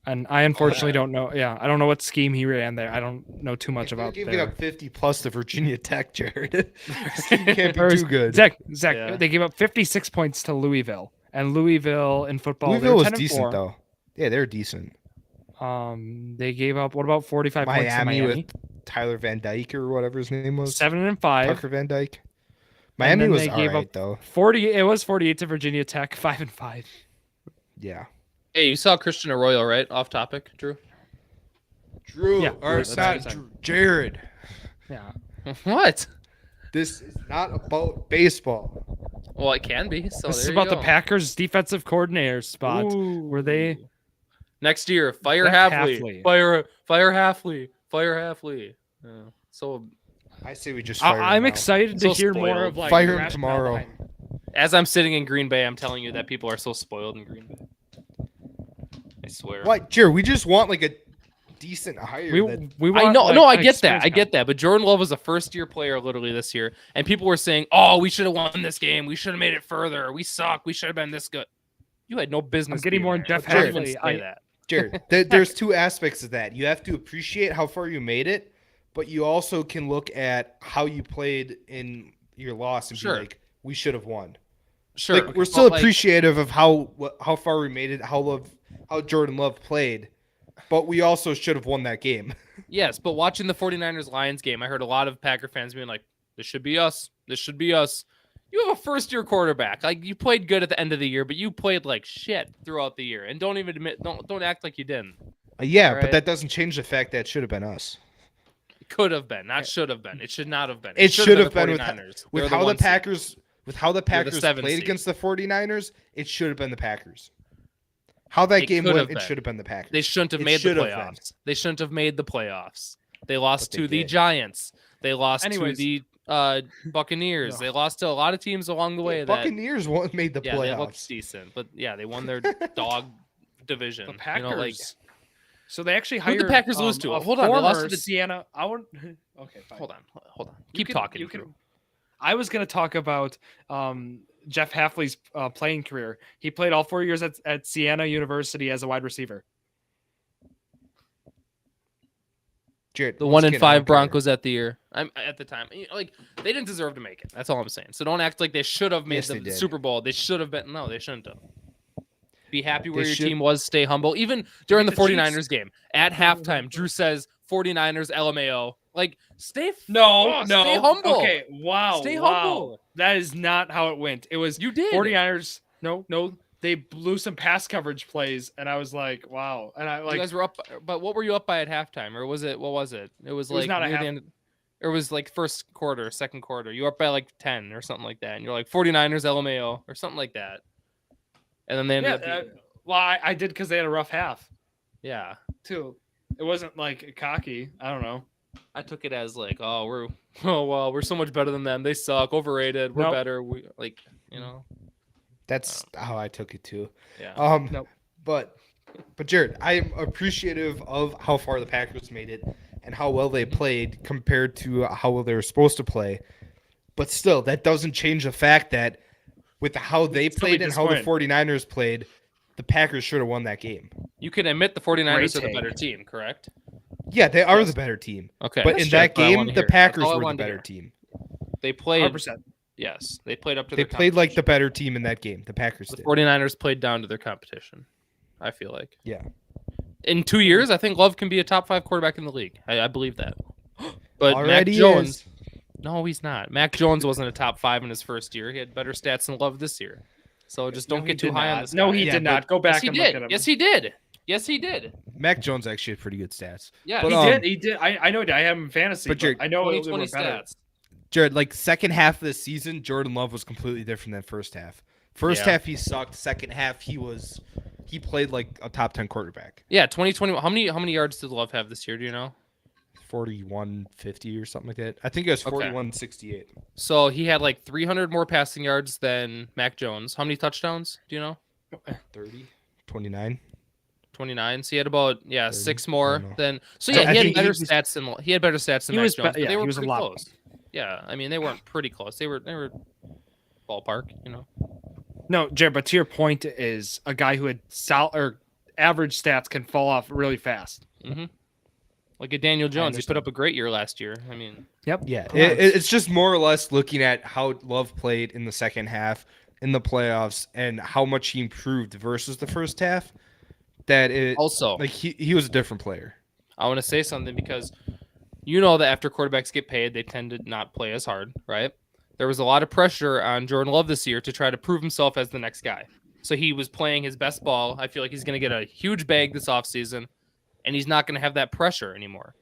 And I unfortunately don't know. Yeah, I don't know what scheme he ran there. I don't know too much about They're giving their. up 50 plus to Virginia Tech, Jared. This team can't Or be too good. Zach, Yeah. they gave up 56 points to Louisville, and Louisville in football. Louisville they were was 10 and decent 4. though. Yeah, they're decent. They gave up what about 45 points to Miami Miami? with Tyler Van Dyke or whatever his name was. 7-5. Tucker Van Dyke. Miami then was they gave alright up though. 40. It was 48 to Virginia Tech. 5-5. Yeah. Hey, you saw Christian Arroyo, right? Off topic, Drew. Drew, Yeah, or that's it's what I'm not saying. Drew, Jared. Yeah. What? This is not about baseball. Well, it can be. So This is there you about the go. Packers defensive coordinator spot. Where they Next year, fire Zack Hafley. Hafley. Fire Hafley. Fire Hafley. Yeah. So I say we just fire him I'm now. excited to So hear more spoiled. of like Fire the him rationale tomorrow. behind it. as I'm sitting in Green Bay, I'm telling you that people are so spoiled in Green Bay. I swear. What, Jared? We just want like a decent hire. We that- want, I know, like, no, I an get that, experienced I guy. get that. But Jordan Love was a first-year player literally this year, and people were saying, "Oh, we should have won this game. We should have made it further. We suck. We should have been this good." You had no business. I'm getting being more there. Jeff Don't even Hafley. say that. Jared, there's 2 aspects of that. You have to appreciate how far you made it, but you also can look at how you played in your loss and Sure. be like, we should have won. Sure, Like, we're still but, like, appreciative of how far we made it, how Jordan Love played, but we also should have won that game. Yes, but watching the 49ers Lions game, I heard a lot of Packer fans being like, "This should be us. This should be us." You have a first-year quarterback. Like you played good at the end of the year, but you played like shit throughout the year. And don't even don't act like you didn't. Yeah, All but right? that doesn't change the fact that it should have been us. It could have been, not should have been. It should not have been. It should have been the with 49ers. with They're how the 1 seed. Packers with how the Packers seven played seed. against the 49ers. It should have been the Packers. How that It game could went, have it been. should have been the Packers. They shouldn't have It made the should have been. playoffs. They shouldn't have made the playoffs. They lost But they to the did. Giants. They lost Anyways. to the Buccaneers. No. They lost to a lot of teams along the way. The Buccaneers made the They looked playoffs. decent, but yeah, they won their dog division. The Packers. You know, like, So they actually Who'd hired the Packers lose to? a Hold on, they lost former to the- Sienna. Okay, fine. hold on. You Keep can- talking. you Drew. can- I was going to talk about Jeff Hafley's playing career. He played all 4 years at Siena University as a wide receiver. Jared, The let's 1 get and on 5 here. Broncos at the year. At the time, like they didn't deserve to make it. That's all I'm saying. So don't act like they should have made Yes, the they did. Super Bowl. They should have been. No, they shouldn't have. Be happy where They your should- team was. Stay humble. Even during the the Chiefs. 49ers game at halftime, Drew says 49ers LMAO. Like stay No, stay humble. Okay, wow. Stay wow. humble. That is not how it went. It was You did. 49ers. No. They blew some pass coverage plays, and I was like, wow. And I You like, guys were up, but what were you up by at halftime, or was it? What was it? It was It was like not a near the half- end. It was like first quarter, second quarter. You were up by like 10 or something like that, and you're like 49ers LMAO or something like that. And then they ended yeah, up beating, well, I did because they had a rough half yeah. too. It wasn't like cocky. I don't know. I took it as like, oh well, we're so much better than them. They suck, overrated. We're Nope. better. We like, you know, That's how I took it too. yeah. Nope. But Jared, I am appreciative of how far the Packers made it and how well they played compared to how well they were supposed to play. But still, that doesn't change the fact that with how they Still be played and how the disappointed. 49ers played, the Packers should have won that game. You can admit the 49ers Great are the take. better team, correct? Yeah, they are the better team. Okay. But that's in that just what I game, wanna the hear. Packers That's all I were the wanted to better hear. team. They played. 100%. Yes, they played up to They their played like the competition. better team in that game. The Packers The did. 49ers played down to their competition. I feel like. Yeah. In 2 years, I think Love can be a top 5 quarterback in the league. I believe that. But Already Mac Jones, is. no, he's not. Mac Jones wasn't a top 5 in his first year. He had better stats than Love this year. So just don't No, he get too did high on not. this. No, guy. he Yeah, did but- not. Go Yes, back he and look did. at him. Yes, he did. Yes, he did. Mac Jones actually had pretty good stats. Yeah, But, He um, did. He did. I know. I have him in fantasy, but but you're- I know it 2020 was better. stats. Jared, like second half of the season, Jordan Love was completely different than first half. First Yeah. half he sucked. Second half he played like a top 10 quarterback. Yeah, 2020. How many yards did Love have this year? Do you know? 4150 or something like that. I think it was Okay. 4168. So he had like 300 more passing yards than Mac Jones. How many touchdowns? Do you know? 30, 29. 29. So he had about 30, six I more don't know. than. So So yeah, I he had think better he was- stats than he had better stats than He Mac was Jones. be- but yeah, they were he was a pretty lot. close. Yeah, I mean they weren't pretty close. They were ballpark. You know. No, Jared. But to your point, is a guy who had average stats can fall off really fast. Mm-hmm. Like a Daniel Jones, he put understand. up a great year last year. I mean, Yep. Yeah, Nice. it's just more or less looking at how Love played in the second half in the playoffs and how much he improved versus the first half. That it also like he was a different player. I want to say something because you know that after quarterbacks get paid, they tend to not play as hard, right? There was a lot of pressure on Jordan Love this year to try to prove himself as the next guy. So he was playing his best ball. I feel like he's going to get a huge bag this offseason, and he's not going to have that pressure anymore.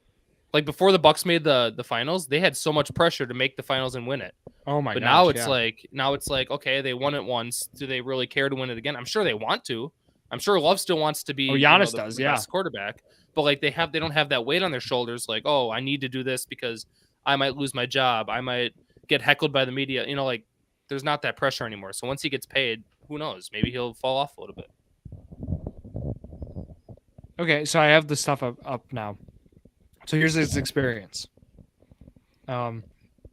Like before the Bucks made the finals, they had so much pressure to make the finals and win it. Oh my But gosh. now it's like, okay, they won it once. Do they really care to win it again? I'm sure they want to. I'm sure Love still wants to be Giannis the does, yeah. best quarterback. But like they don't have that weight on their shoulders, like, oh, I need to do this because I might lose my job. I might get heckled by the media. You know, like there's not that pressure anymore. So once he gets paid, who knows? Maybe he'll fall off a little bit. Okay, so I have the stuff up now. So here's his experience. And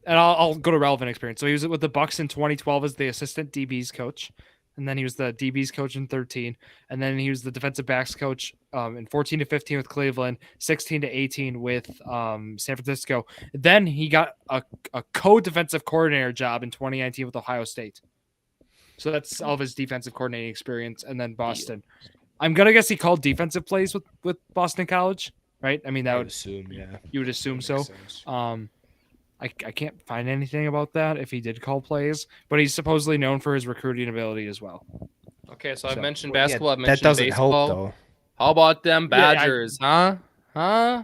I'll go to relevant experience. So he was with the Bucks in 2012 as the assistant DBs coach, and then he was the DBs coach in 13, and then he was the defensive backs coach in 14 to 15 with Cleveland, 16 to 18 with San Francisco. Then he got a co-defensive coordinator job in 2019 with Ohio State. So that's all of his defensive coordinating experience, and then Boston. I'm gonna guess he called defensive plays with Boston College, right? I mean, that I would would assume, yeah. you would assume so. Makes sense. I can't find anything about that if he did call plays, but he's supposedly known for his recruiting ability as well. Okay, so I've So, mentioned Well, yeah, basketball. I've that mentioned doesn't baseball. help though. How about them Yeah, I- Badgers, huh? Huh?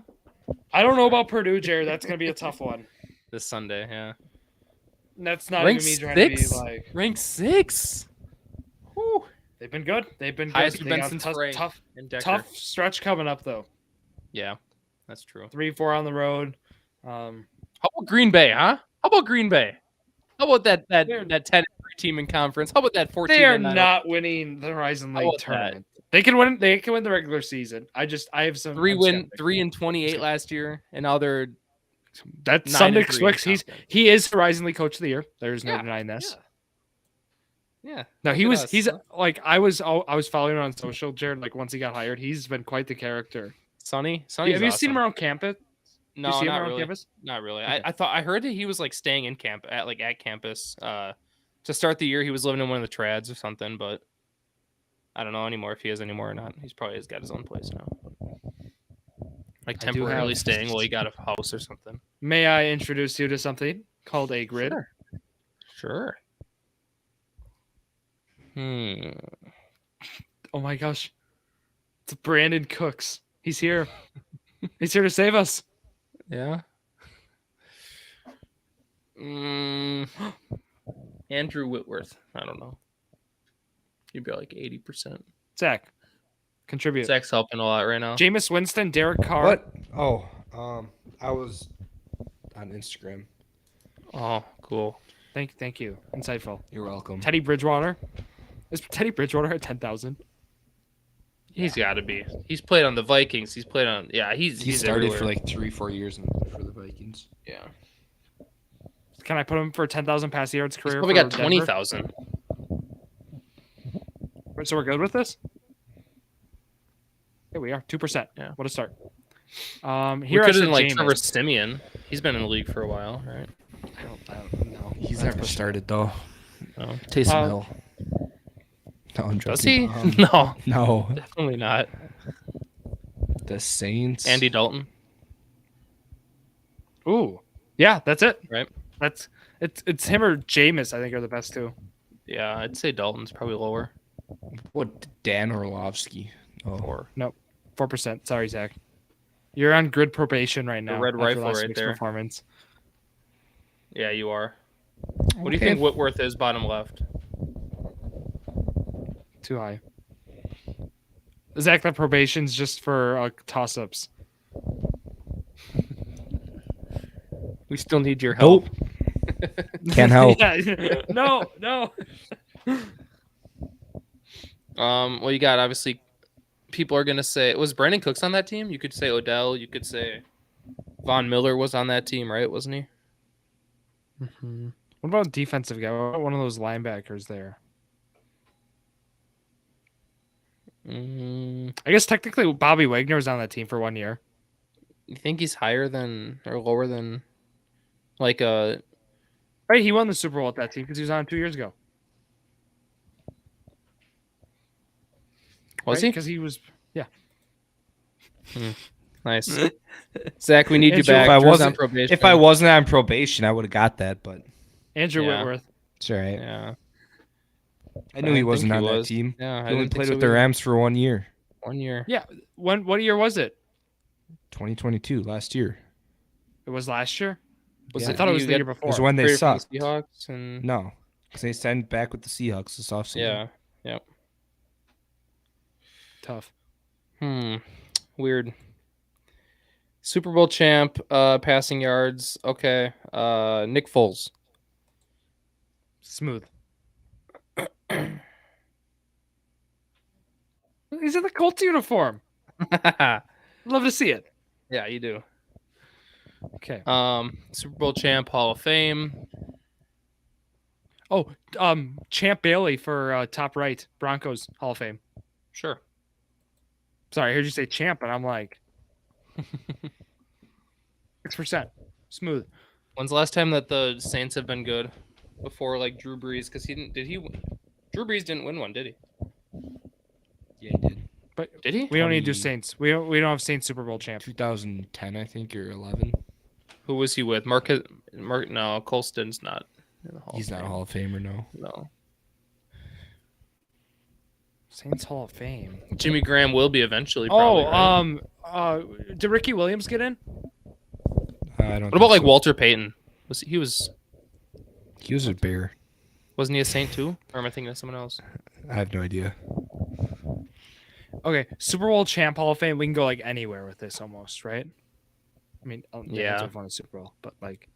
I don't know about Purdue, Jared. That's gonna be a tough one. This Sunday, yeah. And that's not Rank even me trying to be 6. like. Rank 6. Whew. They've been good. They've been good. Highest They we've been got since tough, Frey tough, and Decker. tough stretch coming up though. Yeah, that's true. 3-4 on the road. How about Green Bay, huh? How about Green Bay? How about that They're- 10-3 team in conference? How about that 14? They are and 9? not winning the Horizon How League about that? tournament. They can win. They can win the regular season. I have some. I'm skeptical. 3-28 last year, and now they're That's 9-3 Sunday in Swix. conference. He is Horizon League Coach of the Year. There's no Yeah, denying this. Yeah. No, Look he at was. us, He's huh? like I was following him on social, Jared. Like once he got hired, he's been quite the character. Sonny. Have you seen him around campus? No, you see him not around really. campus? Not really. Okay. I heard that he was like staying in camp at campus. To start the year, he was living in one of the trads or something, but I don't know anymore if he is anymore or not. He's probably has got his own place now. Like I do temporarily have- staying while he got a house or something. May I introduce you to something called a grid? Sure. Oh my gosh, it's Brandon Cooks. He's here. He's here to save us. Yeah. Andrew Whitworth. I don't know. He'd be like 80%. Zach, contribute. Zach's helping a lot right now. Jameis Winston, Derek Carr. What? Oh, I was on Instagram. Oh, cool. Thank you. Insightful. You're welcome. Teddy Bridgewater. Is Teddy Bridgewater at 10,000? He's got to be. He's played on the Vikings. He's played on. Yeah, He he's started everywhere. for like 3-4 years for the Vikings. Yeah. Can I put him for 10,000 pass yards He's career? probably for got Denver? 20,000. So we're good with this? Here we are. 2%. Yeah. What a start. We Here I could have said like Jameis. Trevor Simeon. He's been in the league for a while, right? I don't know. He's That's never for sure. started though. No. Taysom Hill. No, I'm Does joking. he? No, No. definitely not. The Saints. Andy Dalton. Ooh. Yeah, that's it. Right. It's him or Jameis, I think, are the best two. Yeah, I'd say Dalton's probably lower. What? Dan Orlovsky. Oh. Or 4%. Sorry, Zach. You're on grid probation right now. red after rifle last right week's there. Performance. yeah, you are. What do you Okay. think Whitworth is bottom left? Too high. Zach, that probation's just for toss-ups. We still need your help. Nope. Can't help. Yeah. No. Well, you got obviously. People are gonna say, was Brandon Cooks on that team? You could say Odell. You could say Von Miller was on that team, right? Wasn't he? What about defensive guy? What about one of those linebackers there? You I guess technically Bobby Wagner was on that team for 1 year. think he's higher than or lower than like Right, he won the Super Bowl with that team because he was on it 2 years ago. was he? Because he was. Nice. Zach, we need you Andrew, back. if I Drew's on wasn't- probation. If I wasn't on probation, I would have got that, but Andrew Yeah. Whitworth. it's all right. Yeah. I knew he didn't wasn't think on he that was. team. Yeah, I He only didn't think played so with the either. Rams for 1 year. 1 year. Yeah. What year was it? 2022, last year. It was last year? Was I it thought it was you the year got before. It was when they traded from the sucked. Seahawks and No, because they signed back with the Seahawks this offseason. yeah. Tough. Weird. Super Bowl champ, passing yards. Okay. Nick Foles. Smooth. He's in the Colts uniform. Love to see it. Yeah, you do. Okay. Super Bowl champ, Hall of Fame. Oh, Champ Bailey for top right, Broncos Hall of Fame. Sure. Sorry, I heard you say champ, and I'm like 6%. Smooth. When's the last time that the Saints have been good? Before like Drew Brees, because he didn't. Did he? Drew Brees didn't win one, did he? Yeah, he did. But Did he? we don't need to do 20 Saints. We don't have Saints Super Bowl champ. 2010, I think, or 11. Who was he with? No, Colston's not in the Hall He's of not a Fame. Hall of Famer, no. No. Saints Hall of Fame. Jimmy Graham will be eventually, probably, right? Did Ricky Williams get in? I don't. What about like Walter Payton? He was a Bear. wasn't he a Saint too? Or am I thinking of someone else? I have no idea. Okay, Super Bowl champ Hall of Fame. We can go like anywhere with this almost, right? I mean, the Yeah. Reds have won a Super Bowl, but like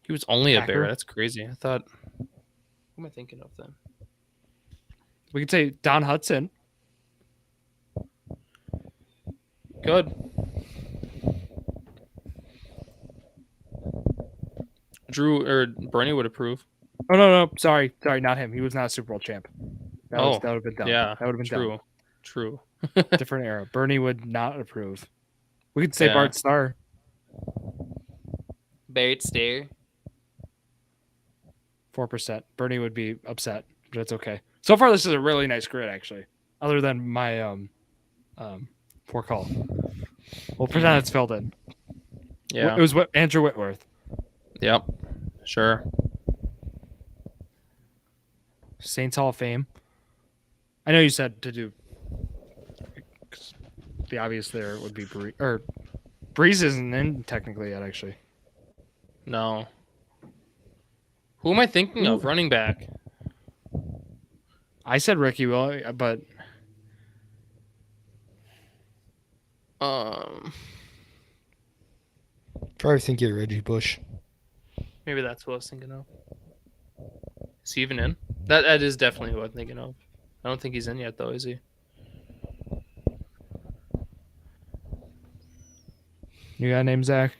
He was only a Packer? Bear. That's crazy. I thought. Who am I thinking of then? we could say Don Hudson. Good. Drew or Bernie would approve. Oh no, sorry, not him. He was not a Super Bowl champ. That would have been dumb. Yeah, that would have been true. True. dumb. Different era. Bernie would not approve. We could say Yeah. Bart Starr. Bart Starr. 4%. Bernie would be upset, but it's okay. So far, this is a really nice grid, actually. Other than my poor call. We'll pretend it's filled in. Yeah. It was Andrew Whitworth. Yep. Sure. Saints Hall of Fame. I know you said to do. The obvious there would be Breeze isn't in technically yet, actually. No. Who am I thinking of? Running back. I said Ricky Will, but Probably thinking Reggie Bush. Maybe that's who I was thinking of. Is he even in? That is definitely who I'm thinking of. I don't think he's in yet, though, is he? you got a name, Zach?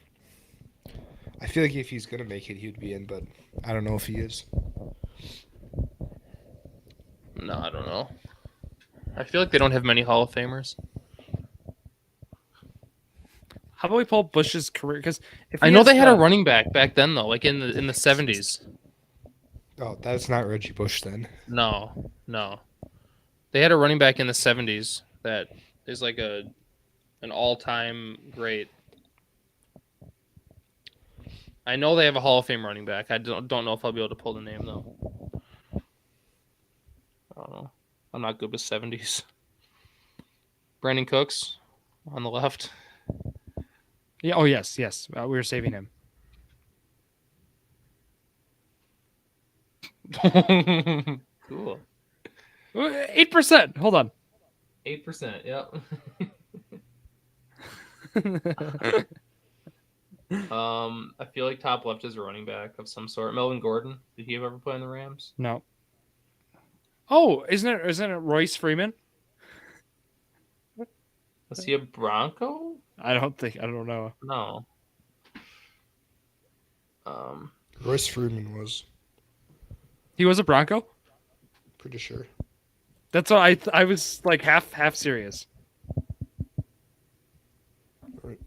I feel like if he's gonna make it, he would be in, but I don't know if he is. No, I don't know. I feel like they don't have many Hall of Famers. How about we pull Bush's career? Because I know they had a running back then, though, like in the 70s. Oh, that's not Reggie Bush then. No. They had a running back in the 70s that is like an all-time great. I know they have a Hall of Fame running back. I don't know if I'll be able to pull the name, though. I don't know. I'm not good with 70s. Brandon Cooks on the left. Yeah. Oh yes. We were saving him. Cool. 8%. Hold on. 8%. Yep. I feel like top left is a running back of some sort. Melvin Gordon. Did he ever play in the Rams? No. Oh, isn't it Royce Freeman? Was he a Bronco? I don't know. No. Royce Freeman was He was a Bronco? pretty sure. That's what I was like half serious. Right.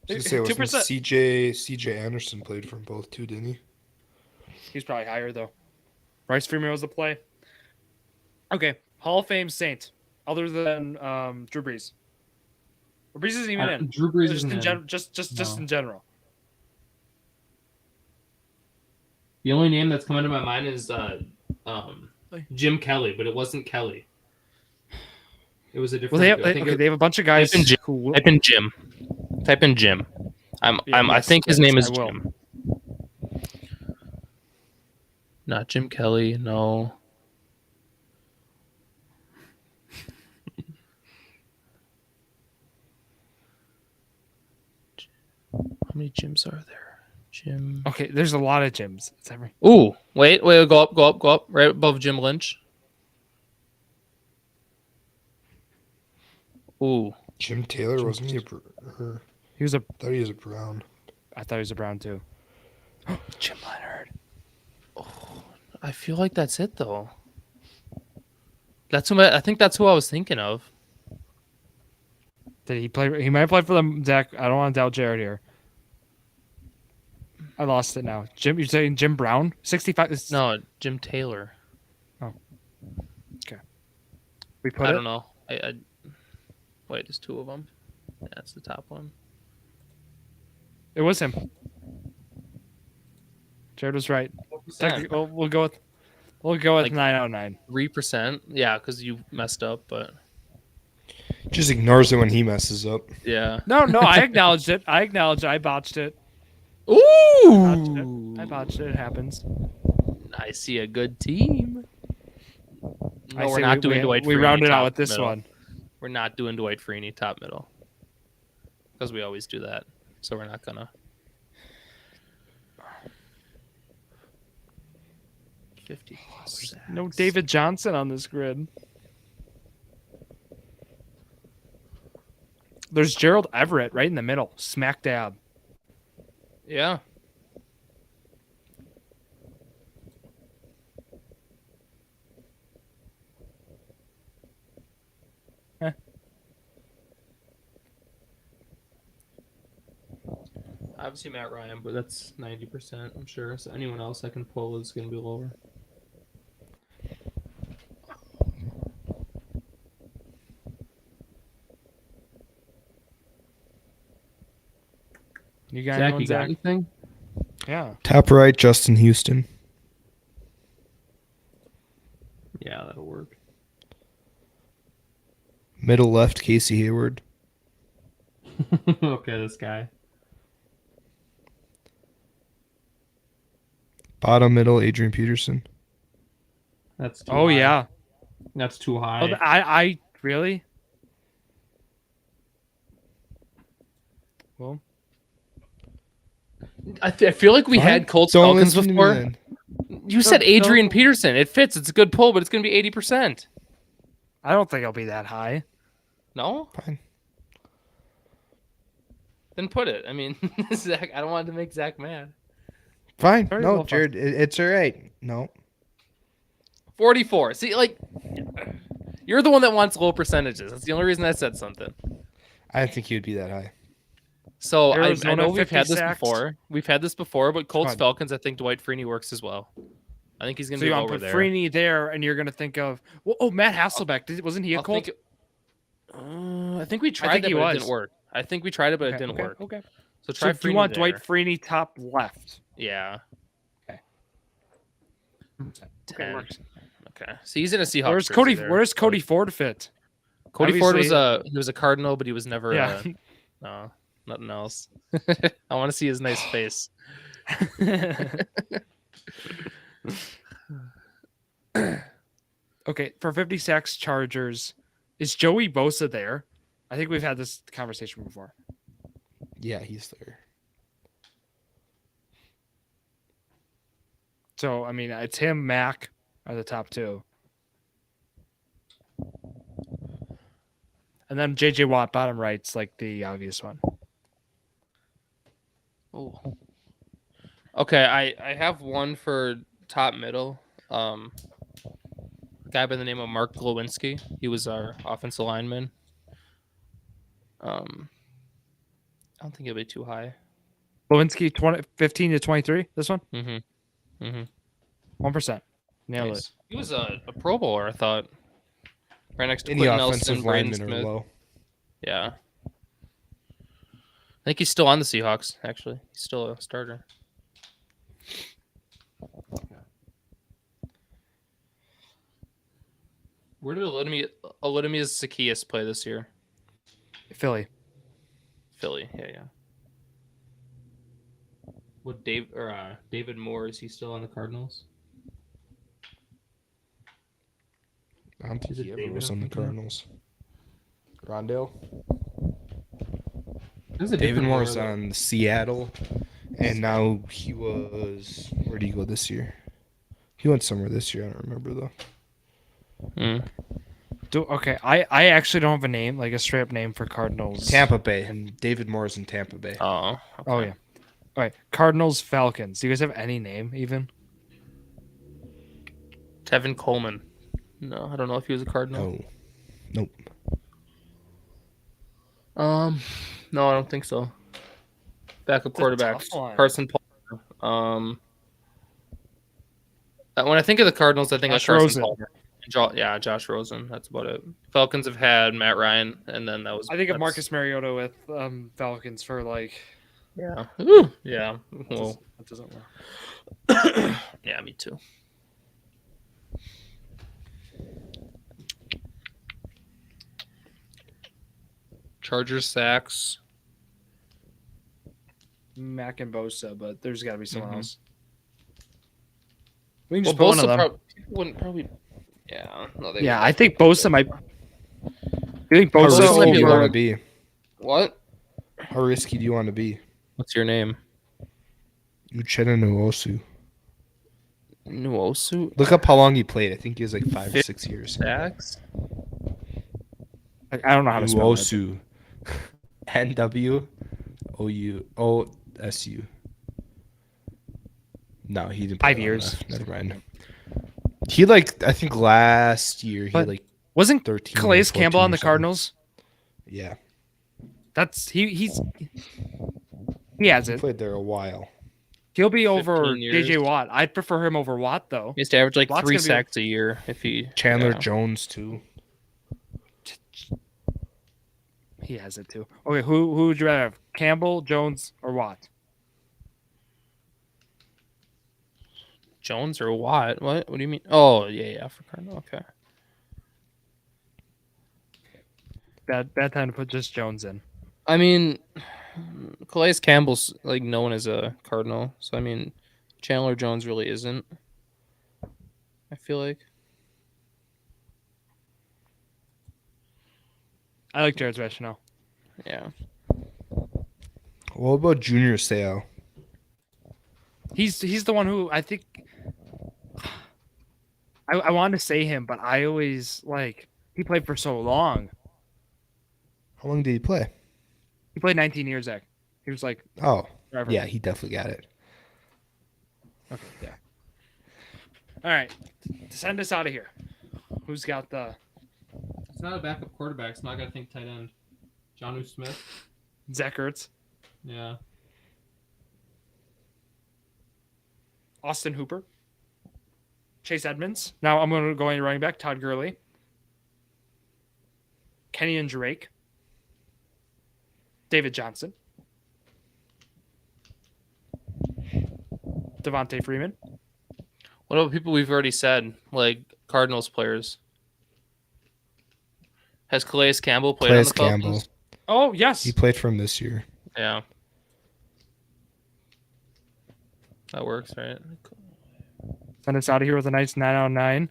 I was gonna say, wasn't 2%. CJ Anderson played for them both too, didn't he? He's probably higher though. Royce Freeman was the play. Okay, Hall of Fame Saint, other than Drew Brees. Brees isn't even in. Drew Brees Just isn't in in. just in general. The only name that's come into my mind is Jim Kelly, but it wasn't Kelly. It was a different. Well, they have a bunch of guys Type in who. Type in Jim. Type in Jim. I think his name is Jim. Not Jim Kelly. No. How many Jims are there? Jim. Okay, there's a lot of gyms. It's every. Ooh, wait, go up, right above Jim Lynch. Ooh, Jim Taylor, wasn't he? He was a. I thought he was a Brown. I thought he was a Brown too. Jim Leonard. I feel like that's it though. I think that's who I was thinking of. Did he play? He might have played for them, Zach. I don't want to doubt Jared here. I lost it now. Jim, you're saying Jim Brown? 65. No, Jim Taylor. We put I it. don't know. I wait, there's two of them. Yeah, that's the top one. It was him. Jared was right. We'll go with Like- 9 out of 9. 3%. Yeah, because you messed up, but Just ignores it when he messes up. yeah. No, I acknowledged it. I botched it. Ooh! I botched it. It happens. I see a good team. I No, we're say not doing Dwight Freeney. We rounded out top with this middle. one. We're not doing Dwight Freeney top middle. Because we always do that. So we're not gonna. 50 plus sacks. No David Johnson on this grid. There's Gerald Everett right in the middle, smack dab. Yeah. Obviously Matt Ryan, but that's 90%, I'm sure. So anyone else I can pull is going to be lower. You got Zach, anyone, you got Zach? anything? Yeah. Top right, Justin Houston. Yeah, that'll work. Middle left, Casey Hayward. Okay, this guy. Bottom middle, Adrian Peterson. That's too Oh high. yeah. That's too high. Oh, I really. Well, I feel like we Fine. had Colts Don't Falcons listen to me before. then. You said No. Adrian Peterson. It fits. It's a good pull, but it's going to be 80%. I don't think I'll be that high. No? Fine. Then put it. I mean, Zach, I don't want to make Zach mad. Fine. Very No, well, Jared, it's all right. No. 44. See, like, you're the one that wants low percentages. That's the only reason I said something. I didn't think he would be that high. So I Arizona, know we've 50 had this sacks. before. We've had this before, but Colts Fine. Falcons, I think Dwight Freeney works as well. I think he's going So to you be want to lower put there. Freeney there, and you're gonna think of Matt Hasselbeck. Wasn't he a I'll Colt? think- I think we tried think it, he but it was. didn't work. I think we tried it, but it Okay, didn't okay, work. Okay. So So try do you Freeney want there. Dwight Freeney top left? Yeah. Okay. 10. works. Okay. So he's in a Seahawks. Where's jersey Cody? there. Where's Cody Ford fit? Cody Ford was Obviously- a Cardinal, but he was never Yeah. no, nothing else. I want to see his nice face. Okay, for 50 sacks Chargers, is Joey Bosa there? I think we've had this conversation before. Yeah, he's there. So I mean, it's him, Mac are the top two, and then JJ Watt bottom right's like the obvious one. Oh. Okay, I have one for top middle. A guy by the name of Mark Glowinski. He was our offensive lineman. I don't think it'll be too high. Lewinsky 15 to 23. This one Mm-hmm. Mm-hmm. 1%. Nailed Nice. He was a Pro Bowler, I thought. Right next to Any Quentin offensive Nelson, Braden linemen are Smith. low. Yeah. I think he's still on the Seahawks, actually. He's still a starter. Where did Oludimi's Zacchaeus play this year? it. Philly. Philly, yeah. What David Moore, is he still on the Cardinals? I don't think Is it he ever David was on the up there? Cardinals. Rondale? There's a David different Moore's Moore, on Seattle, and now he was. Where did he go this year? He went somewhere this year. I don't remember though. Okay, I actually don't have a name, like a straight up name for Cardinals. Tampa Bay, and David Moore's in Tampa Bay. Oh, okay. Oh yeah. All right, Cardinals Falcons. Do you guys have any name even? Tevin Coleman. No, I don't know if he was a Cardinal. No, nope. No, I don't think so. Backup It's a quarterbacks. tough one. Carson Palmer. When I think of the Cardinals, I think Josh of Carson Rosen. Palmer. Josh Rosen. That's about it. Falcons have had Matt Ryan, and then that was. I think of that's- Marcus Mariota with Falcons for like Yeah. Ooh, yeah. Well, That doesn't work. yeah, me too. Chargers sacks. Mac and Bosa, but there's got to be someone Mhm. else. We can Well, just put one of Bosa them. people wouldn't probably. Yeah. No, they Yeah, would I think definitely Bosa might. You think How Bosa Bosa might risky be do you one want of- to be? What? How risky do you want to be? What's your name? Uchenna Nwosu. Nuosu Look up how long he played. I think he was like 5 or 6 years. sacks. I don't know how to spell that. Nwosu. Nwouosu. No, he didn't. play 5 long years. enough. Never mind. He I think last year he But- had Wasn't 13. or Calais 14 Campbell on or the something. Cardinals? Yeah, That's he has he it. played there a while. He'll be over 15 years. JJ Watt. I'd prefer him over Watt though. He used to average like Watt's 3 gonna be- sacks a year if he. Chandler yeah. Jones too. He has it too. Okay, who would you rather have? Campbell, Jones, or Watt? Jones or Watt? What? What do you mean? Oh, yeah, for Cardinal. Okay. Bad time to put just Jones in. I mean, Calais Campbell's like known as a Cardinal, so I mean, Chandler Jones really isn't. I feel like. I like Jared's rationale. Yeah. What about Junior Seau? He's the one who I think I wanted to say him, but I always he played for so long. How long did he play? He played 19 years, Zach. He was Oh, forever. yeah, he definitely got it. Okay, yeah. All right. Send us out of here. Who's got the It's not a backup quarterback, so I got to think tight end. Jonnu Smith. Zach Ertz, Yeah. Austin Hooper, Chase Edmonds. Now I'm going to go into running back, Todd Gurley, Kenny and Drake, David Johnson, Devontae Freeman. What about people we've already said, like Cardinals players? Has Calais Campbell played on Calais the Falcons? Campbell. Oh, yes. He played for him this year. Yeah. That works, right? Send us out of here with a nice 9 out of 9.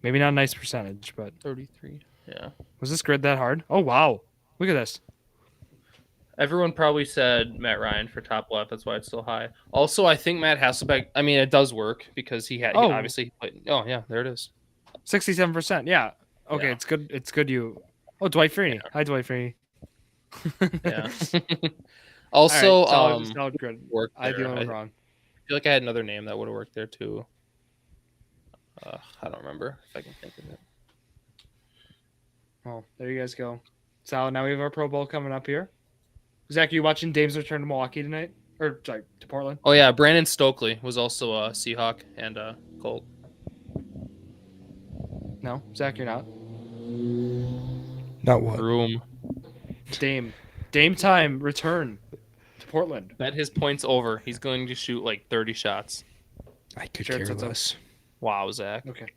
Maybe not a nice percentage, but 33. Yeah. was this grid that hard? Oh, wow. Look at this. Everyone probably said Matt Ryan for top left. That's why it's so high. Also, I think Matt Hasselbeck. I mean, it does work because he Oh. obviously played. Oh yeah, there it is. 67%. Yeah. Okay, Yeah. it's good. It's good you. Oh, Dwight Freeney. Hi, Dwight Freeney. Yeah. All Also, right, solid grid. worked I there. do I it wrong. feel like I had another name that would have worked there too. I don't remember if I can think of it. Well, there you guys go. So now we have our Pro Bowl coming up here. Zach, you watching Dame's return to Milwaukee tonight? Or sorry, to Portland? Oh yeah, Brandon Stokely was also a Seahawk and a Colt. No, Zach, you're not. Not what? Room. Dame time return to Portland. Bet his points over. He's going to shoot like 30 shots. I could Sure, care it's up. less. Wow, Zach. Okay.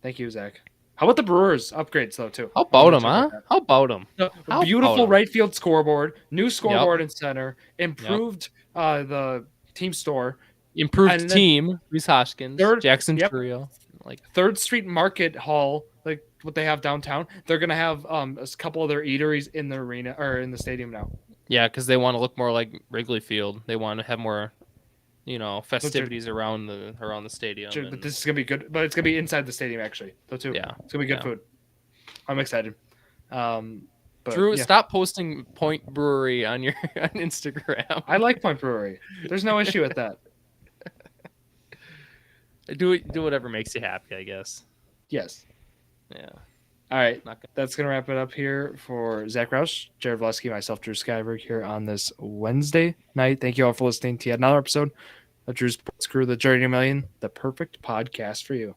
Thank you, Zach. How about the Brewers upgrades though too? How about I'm him, gonna huh? check out How about him? that. How Beautiful about 'em? right field scoreboard, new scoreboard in center, improved the team store, Improved And then- team. Reese Hoskins. Third- Jackson yep. Trio. Like 3rd Street Market Hall, like what they have downtown. They're gonna have a couple of their eateries in the arena or in the stadium now. yeah, because they want to look more like Wrigley Field. They want to have more, festivities around the stadium. Sure, and- but this is gonna be good, but it's gonna be inside the stadium actually, though too. Yeah, It's gonna be good yeah. food. I'm excited. But Drew, yeah. stop posting Point Brewery on your on Instagram. I like Point Brewery. There's no issue with that. Do whatever makes you happy, I guess. Yes. Yeah. All right. Not gonna- That's going to wrap it up here for Zach Roush, Jared Vleski, myself, Drew Skyberg here on this Wednesday night. Thank you all for listening to yet another episode of Drew's Sports Crew, the Journey to a Million, the perfect podcast for you.